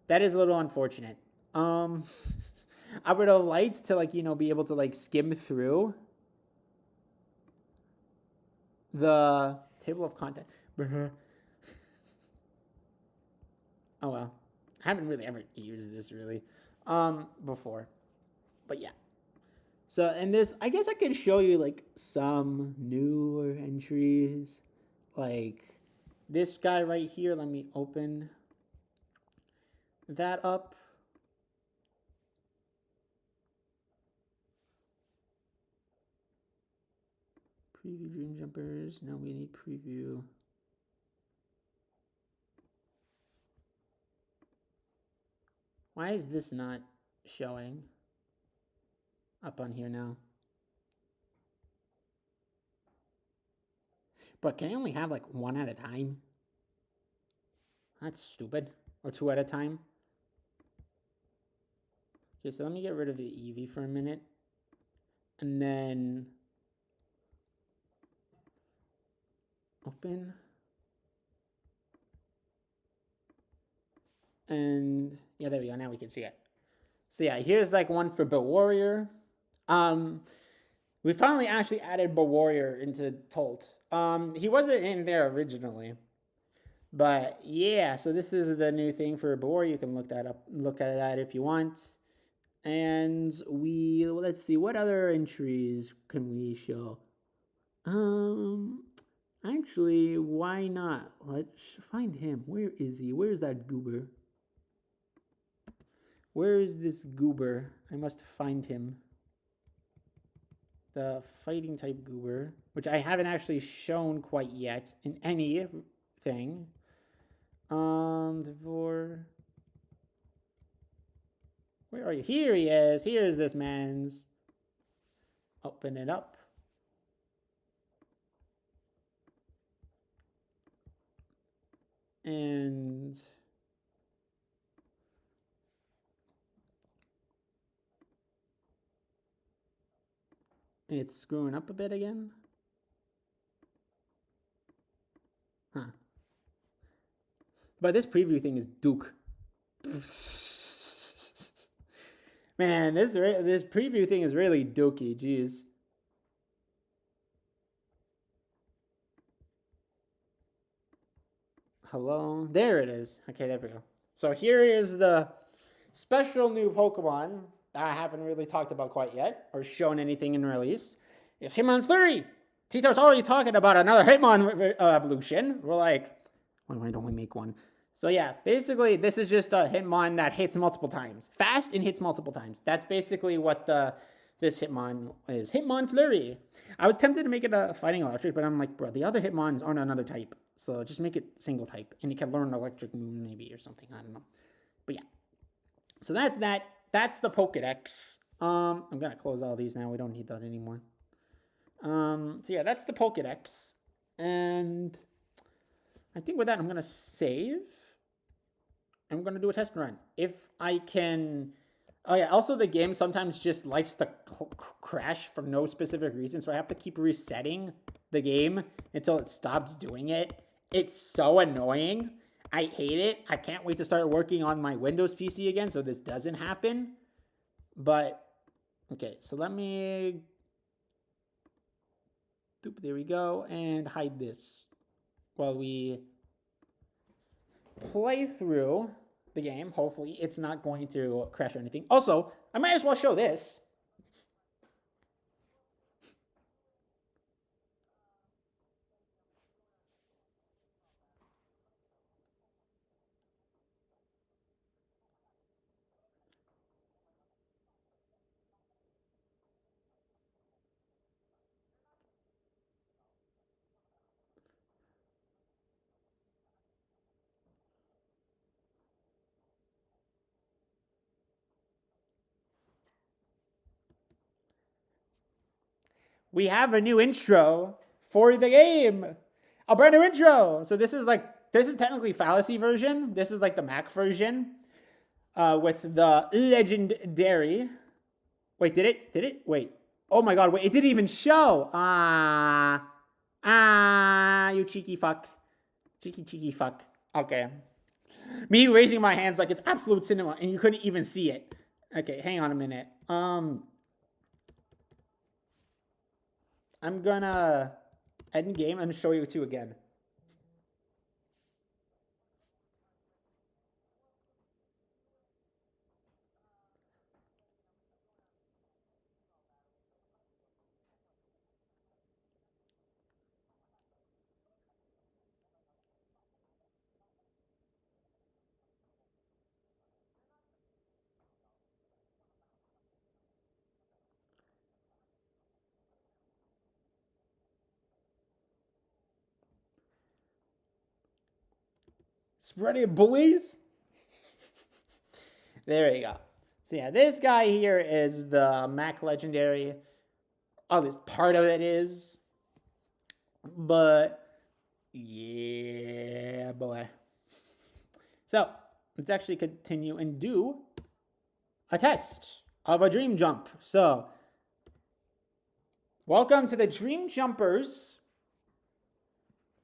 That is a little unfortunate. I would have liked to, like, be able to, like, skim through the table of content. Oh, well. I haven't really ever used this, really, before. But, yeah. So, and there's, I guess I can show you, like, some newer entries. Like, this guy right here. Let me open that up. Preview Dream Jumpers. No, we need preview. Why is this not showing up on here now? But can I only have like one at a time? That's stupid. Or two at a time. Okay, so let me get rid of the Eevee for a minute. And then open. And yeah, there we go. Now we can see it. So yeah, here's like one for Bill Warrior. We finally actually added Bill Warrior into TLOTT. He wasn't in there originally. But yeah, so this is the new thing for Bill Warrior. You can look that up, look at that if you want. And let's see, what other entries can we show? Actually, why not? Let's find him. Where is he? Where's that goober? Where is this goober? I must find him. The fighting type goober, which I haven't actually shown quite yet in anything. Devore. Where are you? Here he is. Here's this man's. Open it up. And it's screwing up a bit again. Huh. But this preview thing is Duke. Man, this preview thing is really dookie. Jeez. Hello? There it is. Okay, there we go. So here is the special new Pokemon that I haven't really talked about quite yet or shown anything in release. It's Hitmonlee. Tito's already talking about another Hitmon evolution. We're like, why don't we make one? So yeah, basically this is just a Hitmon that hits multiple times. Fast and hits multiple times. That's basically what this Hitmon is. Hitmonlee. I was tempted to make it a fighting electric, but I'm like, bro, the other Hitmons aren't another type. So just make it single type. And it can learn electric moon maybe or something. I don't know. But yeah. So that's that. That's the Pokedex. I'm going to close all these now. We don't need that anymore. So yeah, that's the Pokedex. And I think with that, I'm going to save. I'm going to do a test run. If I can... Oh yeah, also the game sometimes just likes to crash for no specific reason, so I have to keep resetting the game until it stops doing it. It's so annoying. I hate it. I can't wait to start working on my Windows PC again so this doesn't happen. But, okay, so let me... There we go, and hide this while we play through the game. Hopefully it's not going to crash or anything. Also, I might as well show this. We have a new intro for the game. A brand new intro. So this is technically Fallacy version. This is like the Mac version with the legendary. Wait, did it? Wait. Oh my god, wait, it didn't even show. You cheeky fuck. Cheeky fuck. Okay. Me raising my hands like it's absolute cinema and you couldn't even see it. Okay, hang on a minute. I'm gonna end game and show you two again. Spread it, bullies. There you go. So yeah, this guy here is the Mac Legendary. At least part of it is. But yeah, boy. So let's actually continue and do a test of a Dream Jump. So welcome to the Dream Jumpers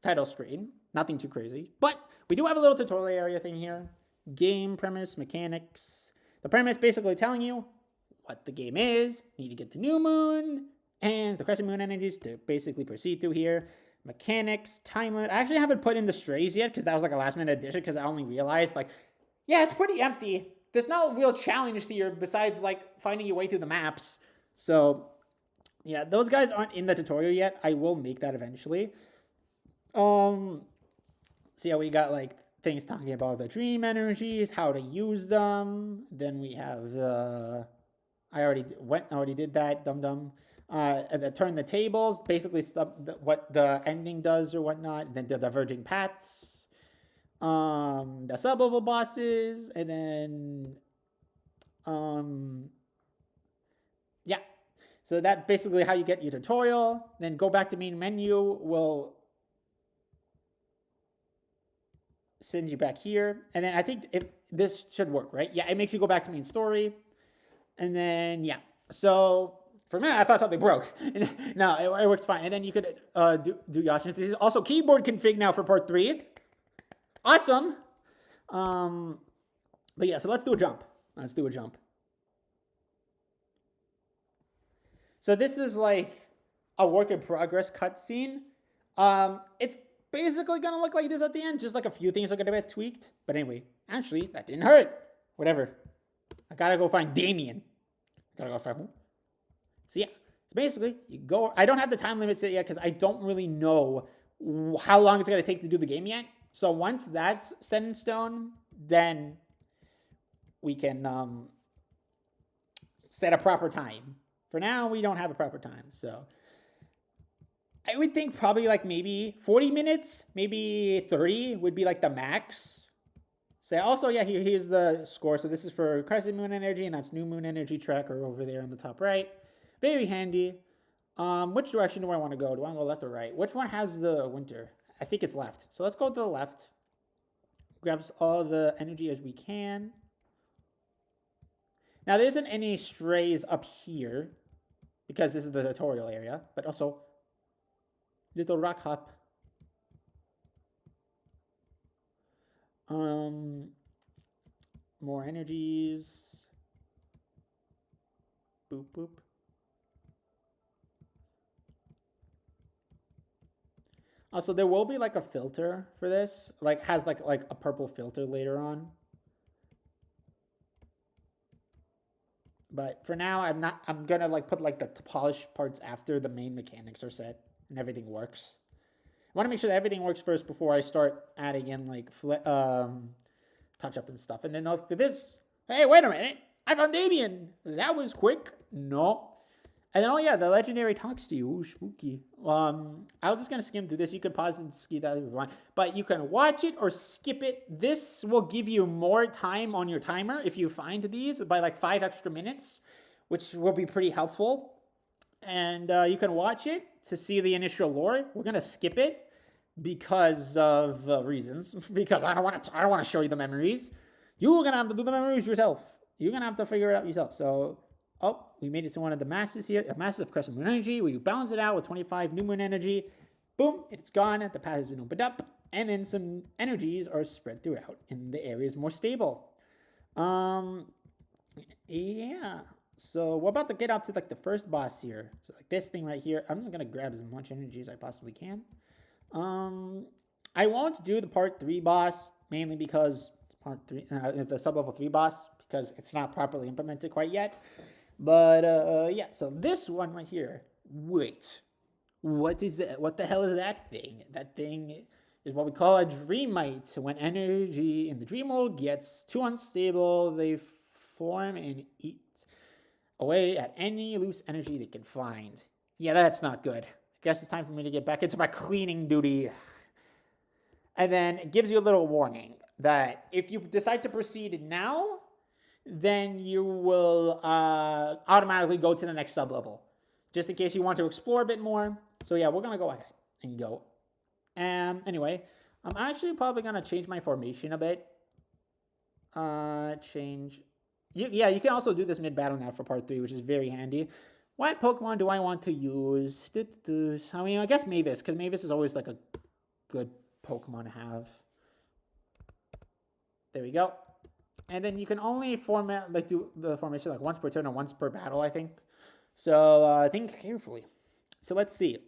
title screen. Nothing too crazy, but we do have a little tutorial area thing here. Game premise, mechanics. The premise basically telling you what the game is. You need to get the new moon and the crescent moon energies to basically proceed through here. Mechanics, time limit. I actually haven't put in the strays yet because that was like a last minute addition because I only realized like, yeah, it's pretty empty. There's no real challenge here besides like finding your way through the maps. So yeah, those guys aren't in the tutorial yet. I will make that eventually. So yeah, we got like things talking about the dream energies, how to use them. Then we have the I already did that, dum. Turn the tables, basically stuff what the ending does or whatnot. Then the diverging paths, the sub-level bosses, and then yeah. So that's basically how you get your tutorial. Then go back to main menu. Will send you back here. And then I think if this should work, right? Yeah, it makes you go back to main story. And then, yeah. So for a minute, I thought something broke. No, it works fine. And then you could do your options. This is also keyboard config now for part 3. Awesome. But yeah, so let's do a jump. So this is like a work in progress cutscene. It's basically gonna look like this at the end. Just like a few things are gonna get tweaked. But anyway, actually, that didn't hurt. Whatever. I gotta go find Damien. Gotta go find him. So yeah, basically, you go. I don't have the time limit set yet because I don't really know how long it's gonna take to do the game yet. So once that's set in stone, then we can set a proper time. For now, we don't have a proper time, so I would think probably like maybe 40 minutes, maybe 30 would be like the max. So also, yeah, here's the score. So this is for Crescent Moon Energy, and that's New Moon Energy tracker over there on the top right. Very handy. Which direction do I want to go? Do I want to go left or right? Which one has the winter? I think it's left. So let's go to the left. Grabs all the energy as we can. Now, there isn't any strays up here because this is the tutorial area, but also little rock hop. More energies. Boop, boop. Also, there will be like a filter for this. Like, has like a purple filter later on. But for now, I'm gonna like put like the polished parts after the main mechanics are set and everything works. I want to make sure that everything works first before I start adding in like touch up and stuff. And then after this, hey, wait a minute, I found Damien. That was quick. No. And then, oh yeah, the legendary talks to you. Ooh, spooky. I'm just going to skim through this. You can pause and skip that if you want. But you can watch it or skip it. This will give you more time on your timer if you find these by like 5 extra minutes, which will be pretty helpful. And you can watch it to see the initial lore. We're going to skip it because of reasons. Because I don't want to show you the memories. You're going to have to do the memories yourself. You're going to have to figure it out yourself. So... oh, we made it to one of the masses here. A massive Crescent Moon Energy. We balance it out with 25 New Moon Energy. Boom, it's gone. The path has been opened up. And then some energies are spread throughout. And the area is more stable. Yeah. So we're about to get up to like the first boss here. So like this thing right here. I'm just going to grab as much energy as I possibly can. I won't do the part 3 boss. Mainly because it's part 3. The sub-level 3 boss. Because it's not properly implemented quite yet. But, yeah, so this one right here, wait, what is that? What the hell is that thing? That thing is what we call a dreamite. When energy in the dream world gets too unstable, they form and eat away at any loose energy they can find. Yeah, that's not good. I guess it's time for me to get back into my cleaning duty. And then it gives you a little warning that if you decide to proceed now, then you will automatically go to the next sub-level. Just in case you want to explore a bit more. So yeah, we're going to go ahead and go. Anyway, I'm actually probably going to change my formation a bit. Yeah, you can also do this mid-battle now for part 3, which is very handy. What Pokemon do I want to use? I mean, I guess Mavis, because Mavis is always like a good Pokemon to have. There we go. And then you can only do the formation like once per turn or once per battle, I think. So think carefully. So let's see.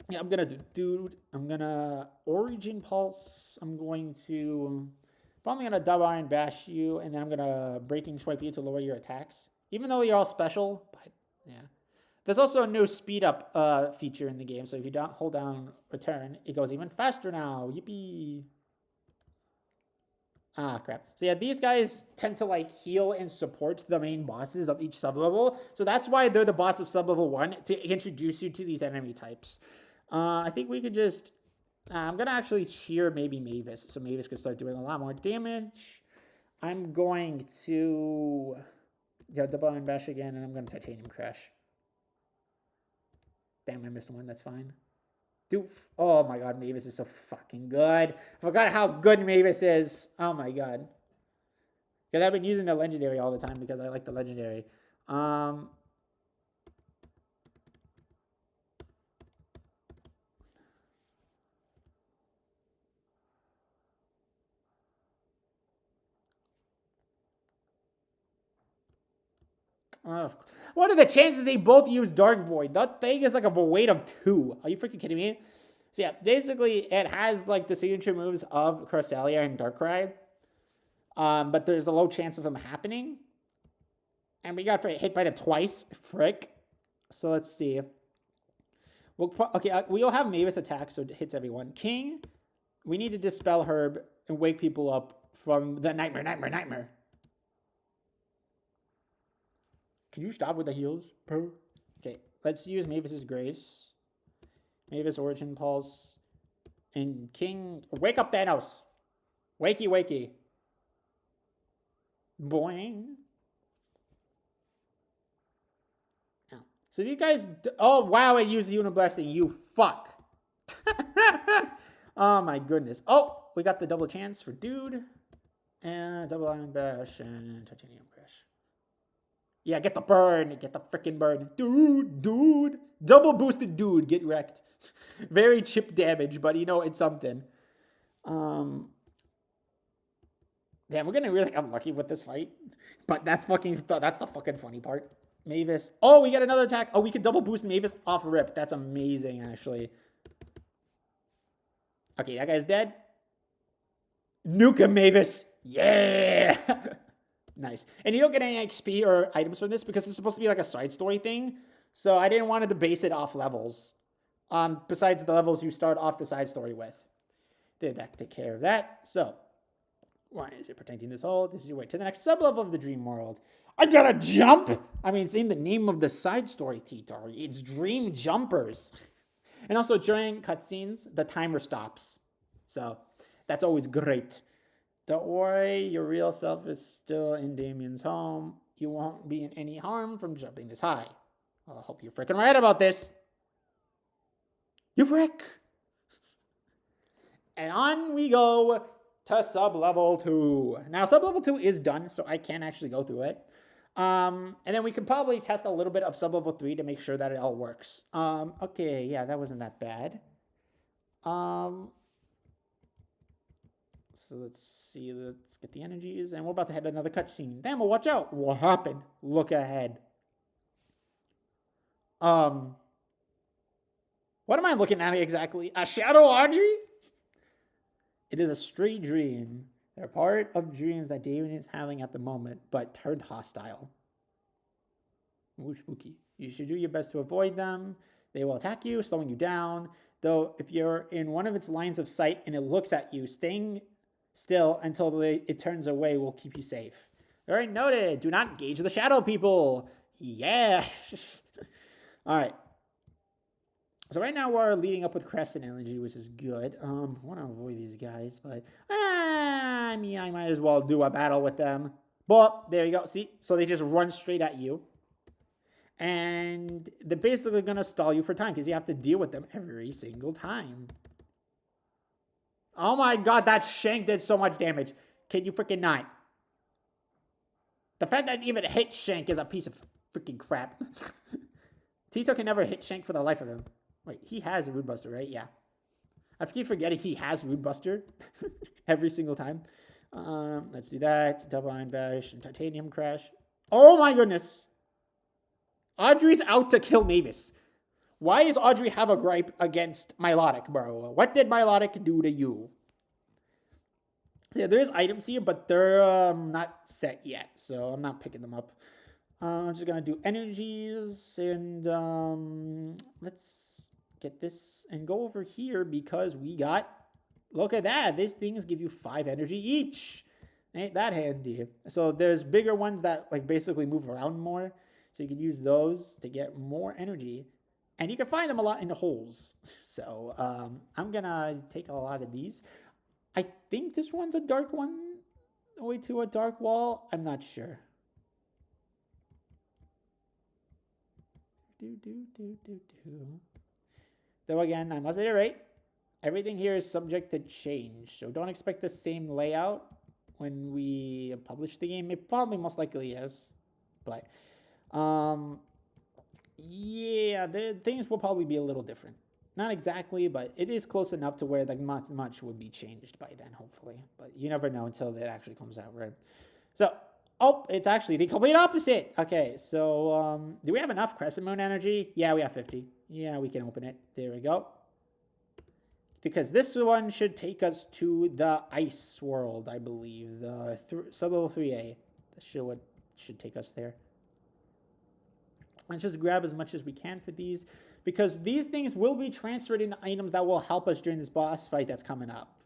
Yeah, I'm gonna Origin Pulse. I'm probably gonna Double Iron Bash you, and then I'm gonna Breaking Swipe you to lower your attacks. Even though you're all special, but yeah. There's also a new speed up feature in the game. So if you don't hold down return, it goes even faster now. Yippee! Ah, crap. So yeah, these guys tend to like heal and support the main bosses of each sublevel. So that's why they're the boss of sublevel 1, to introduce you to these enemy types. I think we could just... I'm going to actually cheer maybe Mavis, so Mavis could start doing a lot more damage. I'm going to... yeah, Double Iron Bash again, and I'm going to Titanium Crash. Damn, I missed one. That's fine. Dude, oh my god, Mavis is so fucking good. I forgot how good Mavis is. Oh my god. Because I've been using the legendary all the time because I like the legendary. What are the chances they both use Dark Void? That thing is like a weight of 2. Are you freaking kidding me? So yeah, basically it has like the signature moves of Cresselia and Darkrai. But there's a low chance of them happening. And we got hit by them twice. Frick. So let's see. Okay, we'll have Mavis attack, so it hits everyone. King, we need to dispel Herb and wake people up from the nightmare. Can you stop with the heals, bro? Okay, let's use Mavis's Grace. Mavis Origin Pulse. And King, wake up Thanos. Wakey. Boing. Oh. So you guys, oh wow, it used the Uniblessing, you fuck. Oh my goodness. Oh, we got the double chance for Dude. And double Iron Bash and Titanium Crash. Yeah, get the burn. Get the freaking burn. Dude. Double boosted Dude. Get wrecked. Very chip damage, but you know, it's something. Damn, we're getting really unlucky with this fight. But that's the fucking funny part. Mavis. Oh, we get another attack. Oh, we can double boost Mavis off rip. That's amazing, actually. Okay, that guy's dead. Nuke him, Mavis. Yeah. Nice. And you don't get any XP or items from this because it's supposed to be like a side story thing. So I didn't want to base it off levels. Besides the levels you start off the side story with. Did that take care of that? So, why is it protecting this hole? This is your way to the next sublevel of the dream world. I gotta jump! I mean, it's in the name of the side story, T-Tar. It's Dream Jumpers. And also, during cutscenes, the timer stops. So, that's always great. Don't worry, your real self is still in Damien's home. You won't be in any harm from jumping this high. I hope you're freaking right about this. You frick! And on we go to sub-level 2. Now, sub-level 2 is done, so I can actually go through it. And then we can probably test a little bit of sub-level 3 to make sure that it all works. Okay, yeah, that wasn't that bad. So let's see, let's get the energies, and we're about to head another cutscene. Damn, well, watch out. What happened? Look ahead. What am I looking at exactly? A shadow Audrey? It is a stray dream. They're part of dreams that Damien is having at the moment, but turned hostile. Ooh, spooky. You should do your best to avoid them. They will attack you, slowing you down. Though, if you're in one of its lines of sight and it looks at you, staying still until it turns away will keep you safe. All right, noted. Do not engage the shadow people. Yeah. All right. So right now we're leading up with Crescent Energy, which is good. I want to avoid these guys, but I mean, I might as well do a battle with them. But there you go. See? So they just run straight at you. And they're basically going to stall you for time because you have to deal with them every single time. Oh my god, that Shank did so much damage. Can you freaking not? The fact that it even hit Shank is a piece of freaking crap. Tito can never hit Shank for the life of him. Wait, he has a Rude Buster, right? Yeah. I keep forgetting he has Rude Buster every single time. Let's do that. Double Iron Bash and Titanium Crash. Oh my goodness. Audrey's out to kill Mavis. Why does Audrey have a gripe against Milotic, bro? What did Milotic do to you? So yeah, there's items here, but they're not set yet, so I'm not picking them up. I'm just going to do energies, and let's get this and go over here because we got, look at that, these things give you 5 energy each. Ain't that handy? So there's bigger ones that like basically move around more, so you can use those to get more energy. And you can find them a lot in the holes. So I'm going to take a lot of these. I think this one's a dark one. Way to a dark wall. I'm not sure. Though again, I must iterate. Everything here is subject to change. So don't expect the same layout when we publish the game. It probably most likely is. But yeah, things will probably be a little different. Not exactly, but it is close enough to where like much would be changed by then, hopefully. But you never know until it actually comes out, right? So, oh, it's actually the complete opposite. Okay, so do we have enough Crescent Moon energy? Yeah, we have 50. Yeah, we can open it. There we go. Because this one should take us to the ice world, I believe. The sub-level 3A. That should take us there. Let's just grab as much as we can for these, because these things will be transferred into items that will help us during this boss fight that's coming up.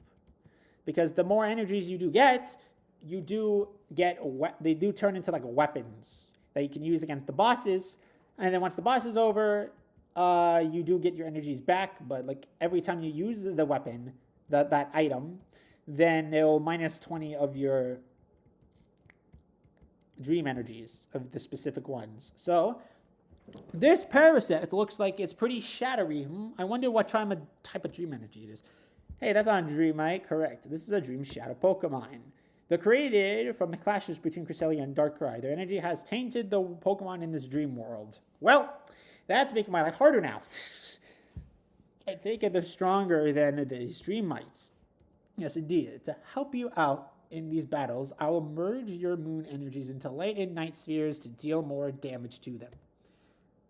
Because the more energies you do get, they do turn into like weapons that you can use against the bosses. And then once the boss is over, you do get your energies back. But like every time you use the weapon, that item, then it will minus 20 of your dream energies of the specific ones. So this parasite looks like it's pretty shattery. I wonder what type of dream energy it is. Hey, that's not a Dreamite. Correct. This is a Dream Shadow Pokemon. They're created from the clashes between Cresselia and Darkrai. Their energy has tainted the Pokemon in this dream world. Well, that's making my life harder now. I take it they're stronger than these Dreamites. Yes, indeed. To help you out in these battles, I will merge your moon energies into light and night spheres to deal more damage to them.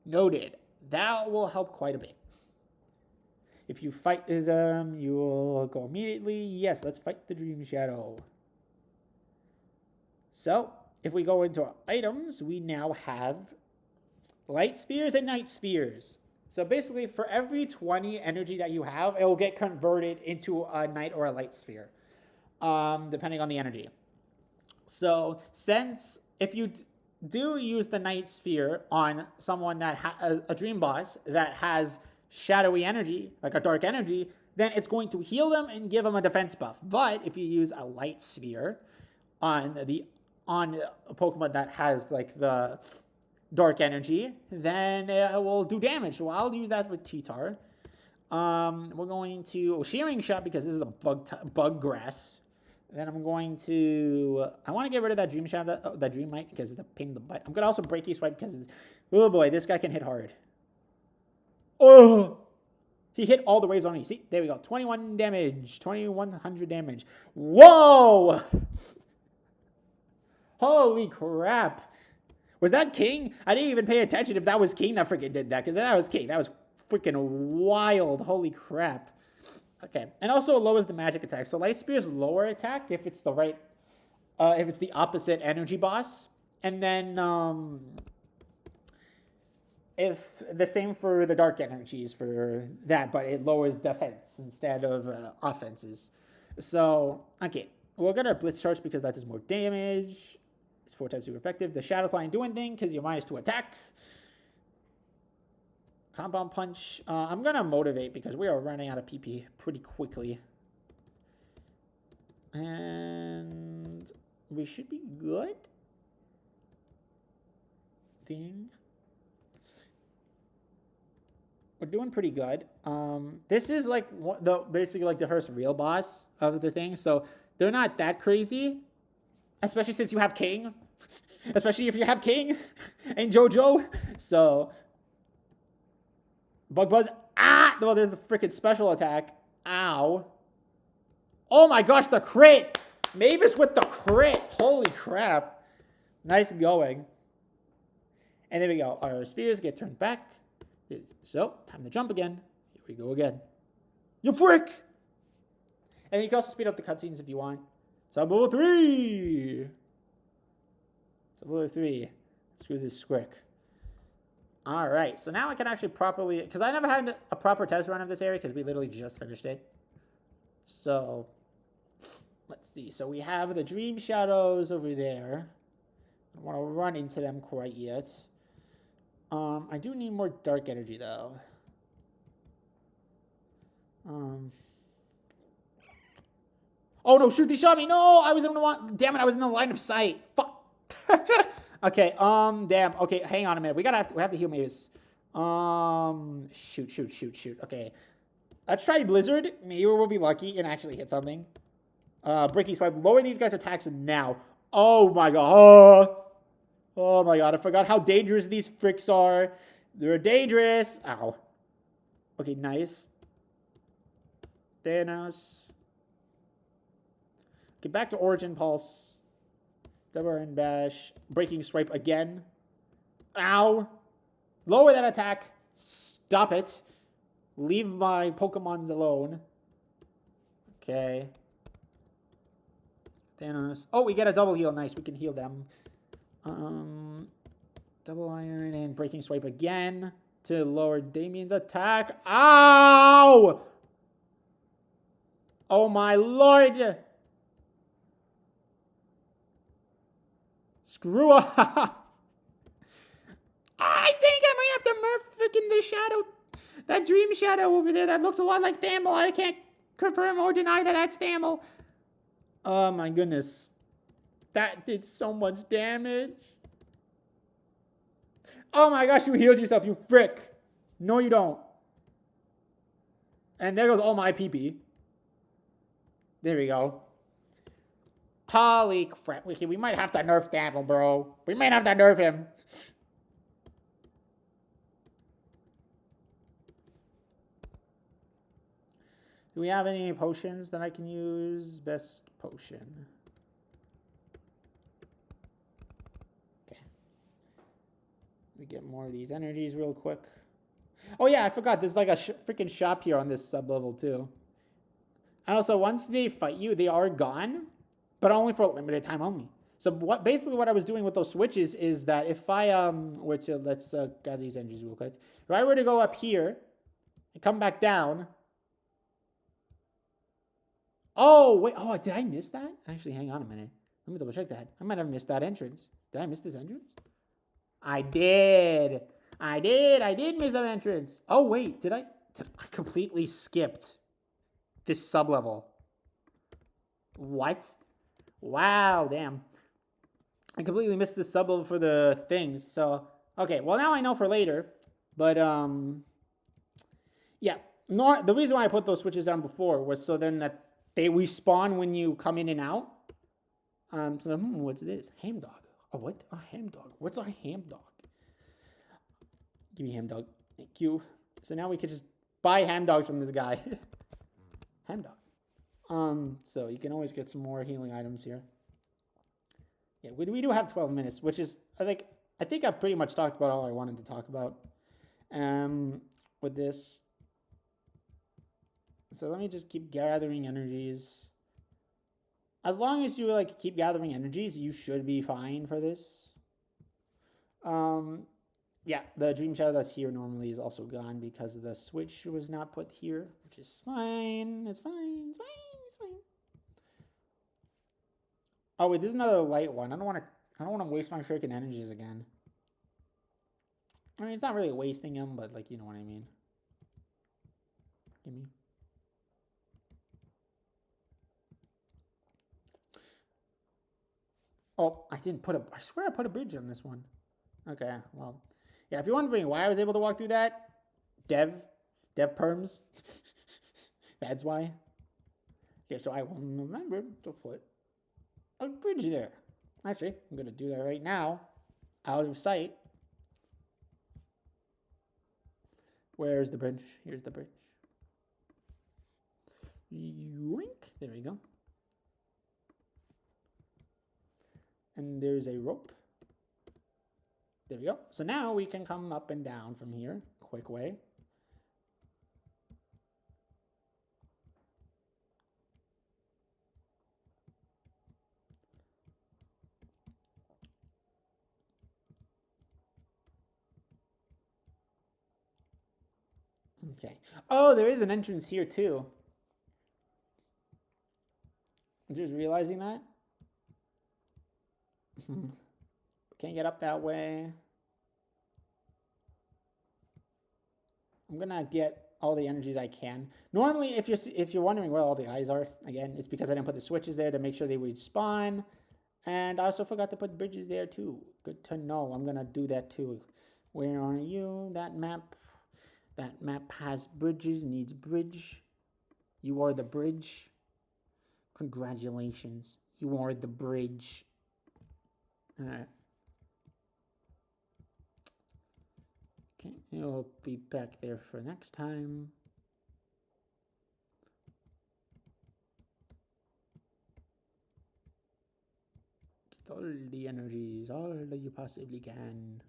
Noted. That will help quite a bit. If you fight them, you will go immediately. Yes, let's fight the Dream Shadow. So, if we go into our items, we now have light spheres and night spheres. So basically, for every 20 energy that you have, it will get converted into a night or a light sphere, depending on the energy. So, if you do use the night sphere on someone that a dream boss that has shadowy energy, like a dark energy, then it's going to heal them and give them a defense buff. But if you use a light sphere on a Pokemon that has like the dark energy, then it will do damage. So I'll use that with T-Tar. We're going to Shearing Shot because this is a bug grass. Then I'm going to... I want to get rid of that Dream Shadow, that Dreamite, because it's a pain in the butt. I'm going to also Breaky Swipe because it's... Oh boy, this guy can hit hard. Oh! He hit all the waves on me. See? There we go. 21 damage. 2100 damage. Whoa! Holy crap. Was that King? I didn't even pay attention if that was King that freaking did that, because that was King. That was freaking wild. Holy crap. Okay, and also it lowers the magic attack. So Light Spear's lower attack if it's the right, if it's the opposite energy boss, and then if the same for the dark energies for that, but it lowers defense instead of offenses. So okay, we'll get our Blitz Charge because that does more damage. It's 4 times super effective. The Shadow Claw ain't doing anything because you're -2 attack. Compound Punch. I'm going to Motivate because we are running out of PP pretty quickly. And we should be good. We're doing pretty good. This is like basically like the first real boss of the thing. So they're not that crazy. Especially since you have King. Especially if you have King and JoJo. So... Bug Buzz. Ah! Well, there's a freaking special attack. Ow. Oh my gosh, the crit! Mavis with the crit. Holy crap. Nice going. And there we go. Our spheres get turned back. So, time to jump again. Here we go again. You frick! And you can also speed up the cutscenes if you want. Sub-level 3! Sub-level 3. Let's do this quick. Alright, so now I can actually properly... Because I never had a proper test run of this area because we literally just finished it. So, let's see. So we have the Dream Shadows over there. I don't want to run into them quite yet. I do need more dark energy, though. Oh, no, shoot, they shot me. No, I was in the... Damn it, I was in the line of sight. Fuck. Okay, damn. Okay, hang on a minute. We have to heal Mavis. Shoot. Okay. Let's try Blizzard. Maybe we'll be lucky and actually hit something. Breaking Swipe. Lower these guys' attacks now. Oh my god. Oh my god. I forgot how dangerous these fricks are. They're dangerous. Ow. Okay, nice. Thanos. Get back to Origin Pulse. Double and Bash. Breaking Swipe again. Ow. Lower that attack. Stop it. Leave my Pokemons alone. Okay. Thanos. Oh, we get a double heal. Nice. We can heal them. Double iron and breaking swipe again to lower Damien's attack. Ow! Oh my lord! Screw up! I think I might have to murph freaking the shadow. That dream shadow over there that looks a lot like Thamel. I can't confirm or deny that that's Thamel. Oh my goodness. That did so much damage. Oh my gosh, you healed yourself, you frick. No, you don't. And there goes all my PP. There we go. Holy crap. We might have to nerf Thamel, bro. We might have to nerf him. Do we have any potions that I can use? Best potion. Okay. Let me get more of these energies real quick. Oh yeah, I forgot. There's like a freaking shop here on this sub-level too. And also, once they fight you, they are gone, but only for a limited time only. So basically what I was doing with those switches is that if I were to, let's gather these energies real quick. If I were to go up here and come back down. Oh, wait. Oh, did I miss that? Actually, hang on a minute. Let me double check that. I might have missed that entrance. Did I miss this entrance? I did. I did miss that entrance. Oh, wait. Did I completely skipped this sub-level. What? Wow, damn. I completely missed this sub-level for the things. So, okay. Well, now I know for later. But, yeah. The reason why I put those switches down before was so then that they respawn when you come in and out. So, what's this? Ham dog. Oh, what? A ham dog. What's a ham dog? Give me ham dog. Thank you. So now we could just buy ham dogs from this guy. Ham dog. So you can always get some more healing items here. Yeah, we do have 12 minutes, which is, I think I've pretty much talked about all I wanted to talk about. With this. So let me just keep gathering energies. As long as you keep gathering energies, you should be fine for this. Yeah, the dream shadow that's here normally is also gone because the switch was not put here, which is fine. It's fine. It's fine. It's fine. Oh wait, this is another light one. I don't want to waste my freaking energies again. I mean, it's not really wasting them, but you know what I mean. Give me. Oh, I swear I put a bridge on this one. Okay, well. Yeah, if you're wondering why I was able to walk through that, dev perms. That's why. Okay, so I will remember to put a bridge there. Actually, I'm going to do that right now. Out of sight. Where's the bridge? Here's the bridge. Yoink. There we go. And there's a rope. There we go. So now we can come up and down from here. Quick way. Okay. Oh, there is an entrance here too. Just realizing that. Can't get up that way. I'm gonna get all the energies I can. Normally, if you're wondering where all the eyes are, again, it's because I didn't put the switches there to make sure they would spawn. And I also forgot to put bridges there too. Good to know. I'm gonna do that too. Where are you? That map has bridges, needs bridge. You are the bridge. Congratulations. You are the bridge. Alright. Okay, it'll be back there for next time. Get all the energies, all that you possibly can.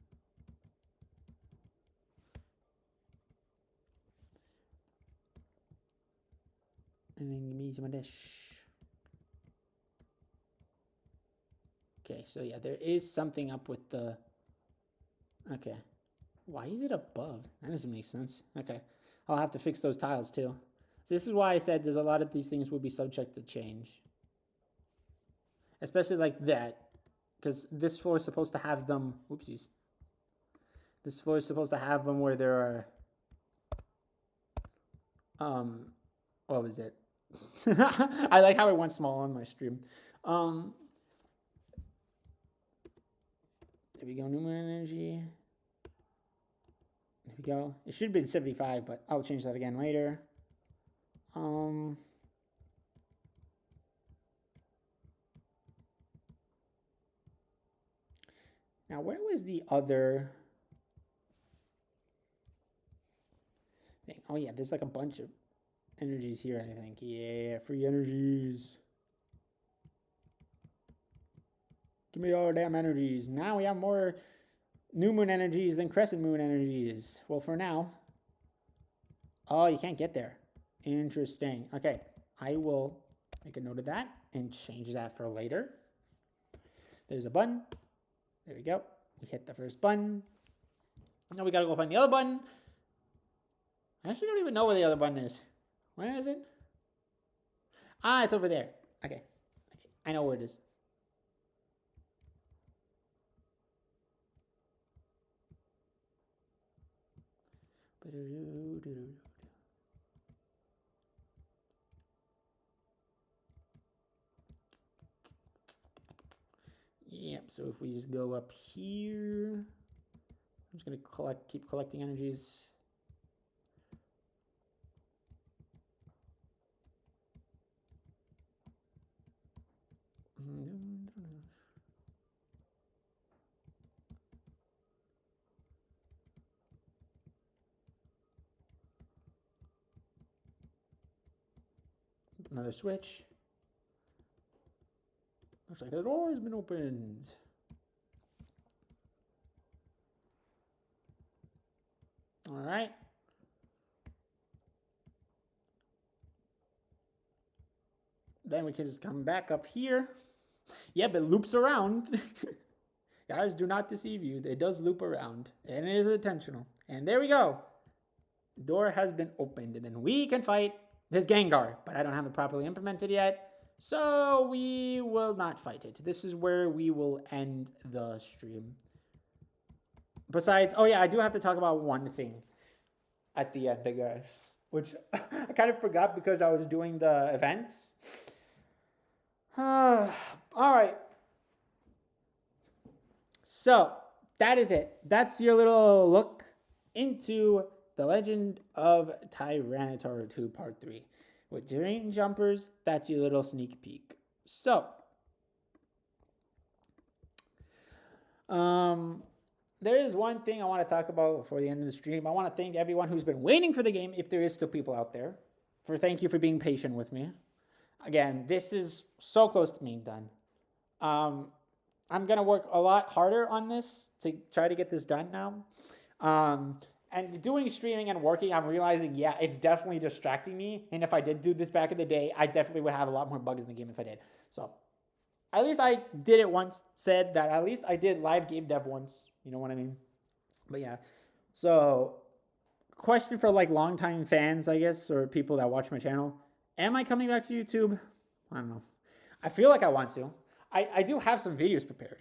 And then give me some of this. Okay, so yeah, there is something up with the... Okay. Why is it above? That doesn't make sense. Okay. I'll have to fix those tiles too. So this is why I said there's a lot of these things will be subject to change. Especially like that. Because this floor is supposed to have them... Oopsies. This floor is supposed to have them where there are... What was it? I like how it went small on my stream. There we go, new moon energy. There we go. It should have been 75, but I'll change that again later. Now, where was the other thing? Oh yeah, there's like a bunch of energies here, I think. Yeah, free energies. Give me all the damn energies. Now we have more new moon energies than crescent moon energies. Well, for now. Oh, you can't get there. Interesting. Okay, I will make a note of that and change that for later. There's a button. There we go. We hit the first button. Now we gotta go find the other button. I actually don't even know where the other button is. Where is it? Ah, it's over there. Okay. I know where it is. Yep, so if we just go up here, I'm just gonna keep collecting energies. Another switch. Looks like the door has been opened. All right. Then we can just come back up here. Yep, it loops around. Guys, do not deceive you. It does loop around. And it is intentional. And there we go. The door has been opened. And then we can fight this Gengar. But I don't have it properly implemented yet. So we will not fight it. This is where we will end the stream. Besides, oh yeah, I do have to talk about one thing at the end, I guess. Which I kind of forgot because I was doing the events. All right. So that is it. That's your little look into The Legend of TyranitarTube Part 3. With terrain jumpers, that's your little sneak peek. So, there is one thing I want to talk about before the end of the stream. I want to thank everyone who's been waiting for the game, if there is still people out there. Thank you for being patient with me. Again, this is so close to being done. I'm going to work a lot harder on this to try to get this done now. And doing streaming and working, I'm realizing, yeah, it's definitely distracting me. And if I did do this back in the day, I definitely would have a lot more bugs in the game if I did. So, at least I did it once. Said that at least I did live game dev once. You know what I mean? But yeah. So, question for like longtime fans, I guess, or people that watch my channel. Am I coming back to YouTube? I don't know. I feel like I want to. I do have some videos prepared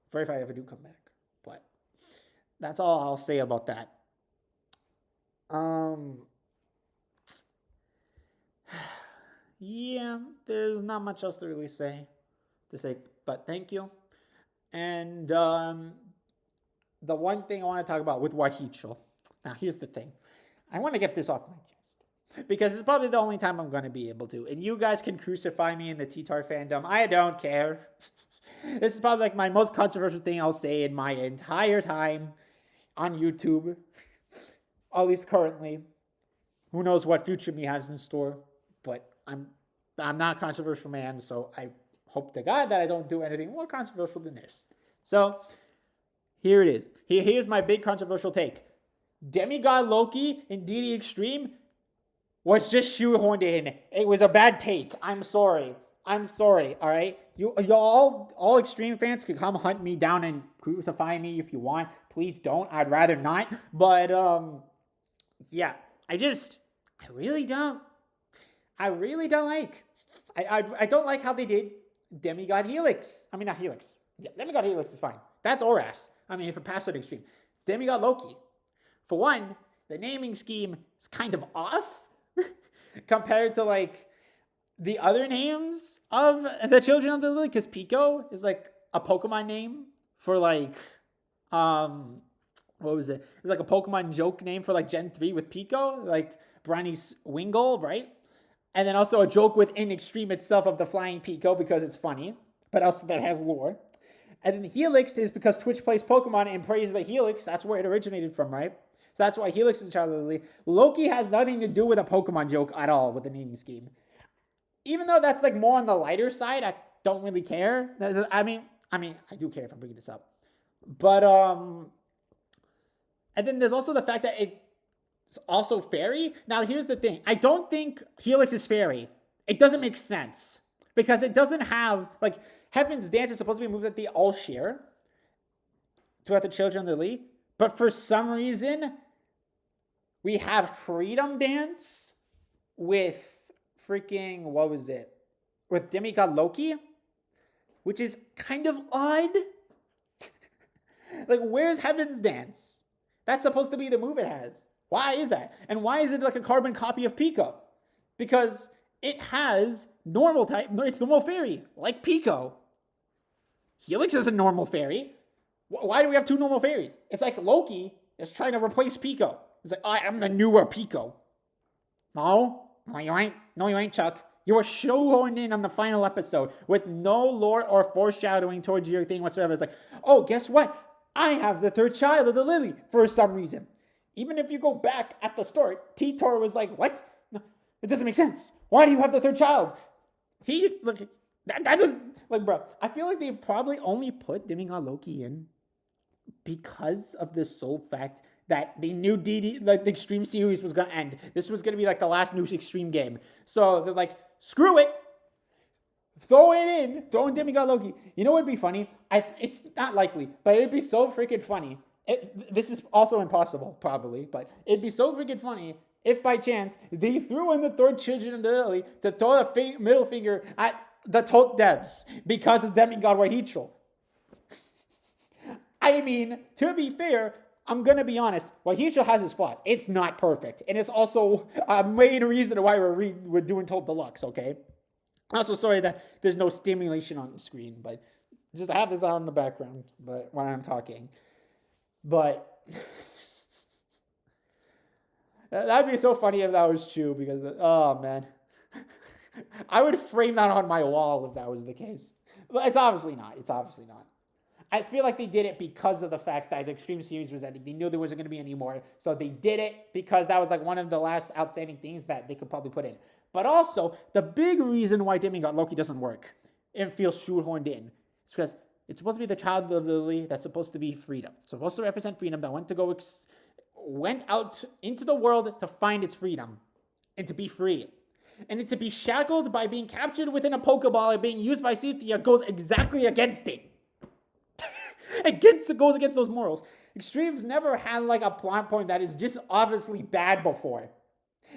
for if I ever do come back. But that's all I'll say about that. Yeah, there's not much else to really say, but thank you. And the one thing I want to talk about with Wahicho. Now, here's the thing. I want to get this off my chest because it's probably the only time I'm going to be able to. And you guys can crucify me in the T-Tar fandom. I don't care. This is probably like my most controversial thing I'll say in my entire time on YouTube. At least currently. Who knows what future me has in store. But I'm not a controversial man, so I hope to God that I don't do anything more controversial than this. So, here it is. Here's my big controversial take. Demigod Loki in DD Extreme was just shoehorned in. It was a bad take. I'm sorry. All right. You all extreme fans can come hunt me down and crucify me if you want. Please don't. I'd rather not. But yeah. I really don't. I really don't like. I don't like how they did Demigod Helix. I mean, not Helix. Yeah, Demigod Helix is fine. That's Oras. I mean, if it passed that extreme. Demigod Loki. For one, the naming scheme is kind of off compared to like the other names of the Children of the Lily, because Pico is like a Pokemon name for like what was it? It's like a Pokemon joke name for like Gen 3 with Pico, like Brownie's Wingull, right? And then also a joke within Extreme itself of the flying Pico because it's funny, but also that has lore. And then Helix is because Twitch plays Pokemon and prays the Helix. That's where it originated from, right? So that's why Helix is a child of the Lily. Loki has nothing to do with a Pokemon joke at all with the naming scheme. Even though that's like more on the lighter side, I don't really care. I mean, I do care if I'm bringing this up. But, and then there's also the fact that it's also fairy. Now, here's the thing. I don't think Helix is fairy. It doesn't make sense. Because it doesn't have, like, Heaven's Dance is supposed to be a move that they all share throughout the Children of the Lily. But for some reason, we have Freedom Dance with freaking, what was it? With Demigod Loki, which is kind of odd. Like, where's Heaven's Dance? That's supposed to be the move it has. Why is that? And why is it like a carbon copy of Pico? Because it has normal type, it's normal fairy, like Pico. Helix is a normal fairy. Why do we have two normal fairies? It's like Loki is trying to replace Pico. It's like, I am the newer Pico. No, you ain't. No, you ain't, Chuck. You were shoehorned in on the final episode with no lore or foreshadowing towards your thing whatsoever. It's like, oh, guess what? I have the third child of the Lily for some reason. Even if you go back at the start, T-Tor was like, what? No, it doesn't make sense. Why do you have the third child? Look, that doesn't, like, bro, I feel like they probably only put Demigod Loki in because of the sole fact that they knew like the Extreme series was going to end. This was going to be like the last new Extreme game. So they're like, screw it. Throw in Demigod Loki. You know what would be funny? It's not likely, but it'd be so freaking funny. This is also impossible, probably, but it'd be so freaking funny if by chance they threw in the third Children of the Lily to throw the middle finger at the TLOTT devs because of Demigod Wahichel. I mean, to be fair, I'm going to be honest. Wahichel has his flaws. It's not perfect. And it's also a main reason why we're doing TLOTT Deluxe, okay? I'm also sorry that there's no stimulation on the screen, but just have this on in the background when I'm talking. But that'd be so funny if that was true because, oh, man. I would frame that on my wall if that was the case. But it's obviously not. I feel like they did it because of the fact that the Extreme series was ending. They knew there wasn't going to be any more. So they did it because that was like one of the last outstanding things that they could probably put in. But also, the big reason why Demigod Loki doesn't work and feels shoehorned in is because it's supposed to be the child of the Lily that's supposed to be freedom. It's supposed to represent freedom that went out into the world to find its freedom and to be free. And to be shackled by being captured within a Pokeball and being used by Cynthia goes exactly against it. Goes against those morals. Extreme's never had like a plot point that is just obviously bad before.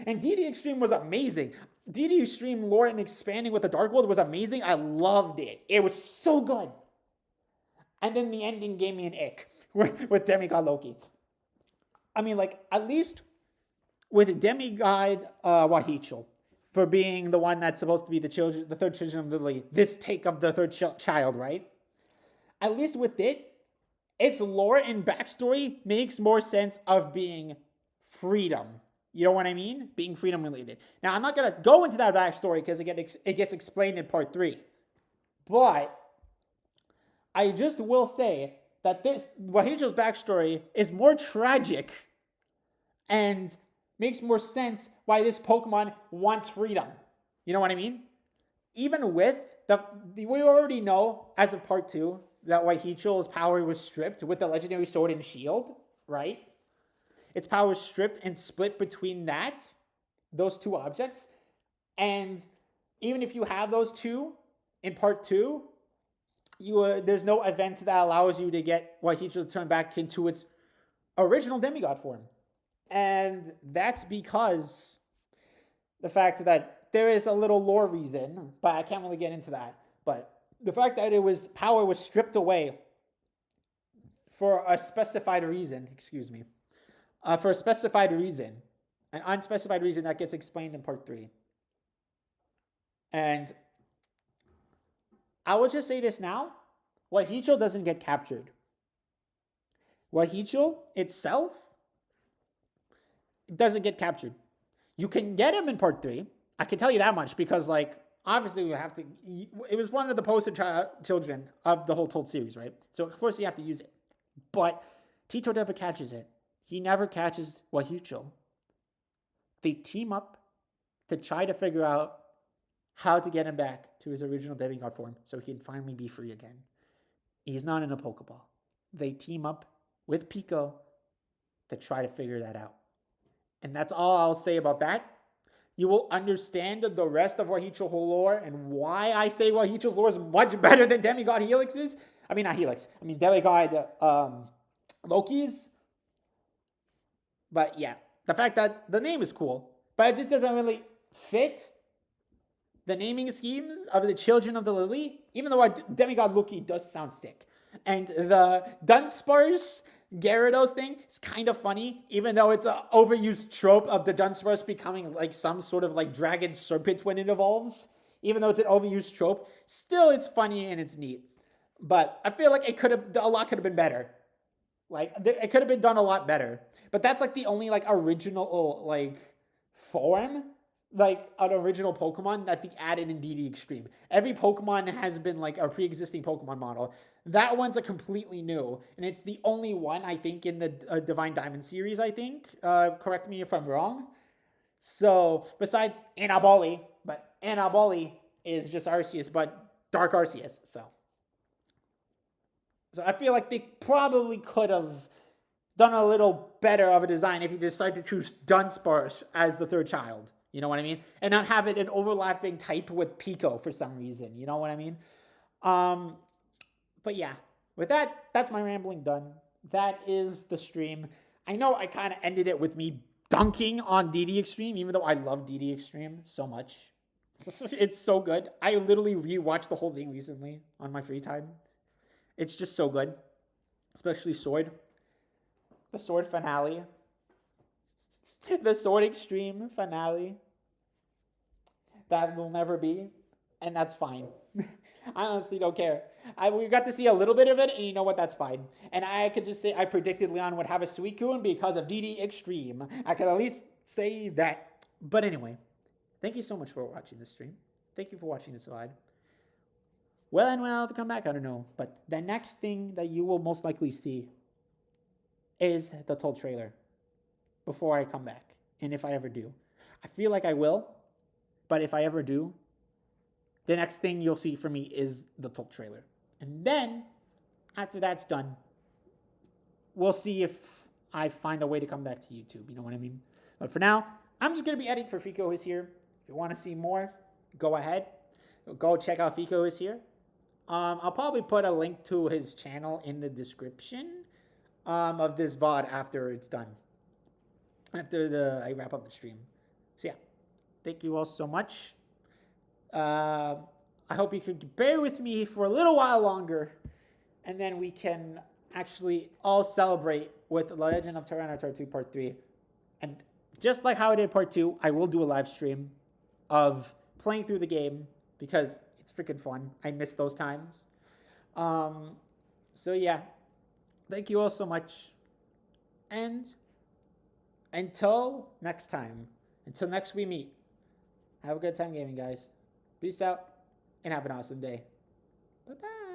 And DD Extreme was amazing. DD Extreme lore and expanding with the Dark World was amazing. I loved it. It was so good. And then the ending gave me an ick with Demigod Loki. I mean, like, at least with Demigod Wahichel, for being the one that's supposed to be the third Children of the Lily, this take of the third child, right? At least with it, its lore and backstory makes more sense of being freedom. You know what I mean? Being freedom related. Now, I'm not going to go into that backstory because it gets explained in part 3. But I just will say that this Wahichel's backstory is more tragic and makes more sense why this Pokemon wants freedom. You know what I mean? Even with we already know as of part 2 that Wahichel's power was stripped with the legendary Sword and Shield, right? Its power was stripped and split between that those two objects. And even if you have those two in part 2, there's no event that allows you to get Wahicho to turn back into its original demigod form. And that's because the fact that there is a little lore reason, but I can't really get into that. But the fact that power was stripped away for a specified reason, for a specified reason, an unspecified reason that gets explained in part 3. And I will just say this now, Wahicho doesn't get captured. Wahicho itself doesn't get captured. You can get him in part 3. I can tell you that much because, like, obviously we have to. It was one of the poster children of the whole TLOTT series, right? So of course you have to use it. But Tito never catches it. He never catches Wahicho. They team up to try to figure out how to get him back to his original demigod form so he can finally be free again. He's not in a Pokeball. They team up with Pico to try to figure that out. And that's all I'll say about that. You will understand the rest of Wahicho's lore and why I say Wahicho's lore is much better than Demigod Helix's. I mean, not Helix. I mean, Demigod Loki's. But yeah, the fact that the name is cool, but it just doesn't really fit the naming schemes of the Children of the Lily, even though Demigod Loki does sound sick. And the Dunsparce Gyarados thing is kind of funny, even though it's an overused trope of the Dunsparce becoming like some sort of like dragon serpent when it evolves. Even though it's an overused trope, still it's funny and it's neat. But I feel like a lot could have been better. Like, it could have been done a lot better. But that's like the only like original like form, like an original Pokemon that they added in DD Extreme. Every Pokemon has been like a pre-existing Pokemon model. That one's a completely new, and it's the only one I think in the Divine Diamond series. I think. Correct me if I'm wrong. So besides Anaboli, but Anaboli is just Arceus, but Dark Arceus. So I feel like they probably could have done a little better of a design if you decided to choose Dunsparce as the third child. You know what I mean? And not have it an overlapping type with Pico for some reason. You know what I mean? But yeah, with that, that's my rambling done. That is the stream. I know I kind of ended it with me dunking on DD Extreme, even though I love DD Extreme so much. It's so good. I literally rewatched the whole thing recently on my free time. It's just so good. Especially Sword. The Sword finale. The Sword Extreme finale. That will never be. And that's fine. I honestly don't care. We got to see a little bit of it, and you know what? That's fine. And I could just say I predicted Leon would have a Suicune because of DD Extreme. I could at least say that. But anyway, thank you so much for watching this stream. Thank you for watching this live. Well, and when I'll have to come back, I don't know. But the next thing that you will most likely see is the TLOTT trailer before I come back. And if I ever do. I feel like I will. But if I ever do, the next thing you'll see from me is the TLOTT trailer. And then, after that's done, we'll see if I find a way to come back to YouTube. You know what I mean? But for now, I'm just going to be editing for Fico Is Here. If you want to see more, go ahead. Go check out Fico Is Here. I'll probably put a link to his channel in the description of this VOD after it's done. After I wrap up the stream. So yeah, thank you all so much. I hope you could bear with me for a little while longer, and then we can actually all celebrate with The Legend of TyranitarTube Part 3. And just like how I did Part 2, I will do a live stream of playing through the game because it's freaking fun. I miss those times. So yeah, thank you all so much. And until next time, until next we meet, have a good time gaming, guys. Peace out, and have an awesome day. Bye-bye.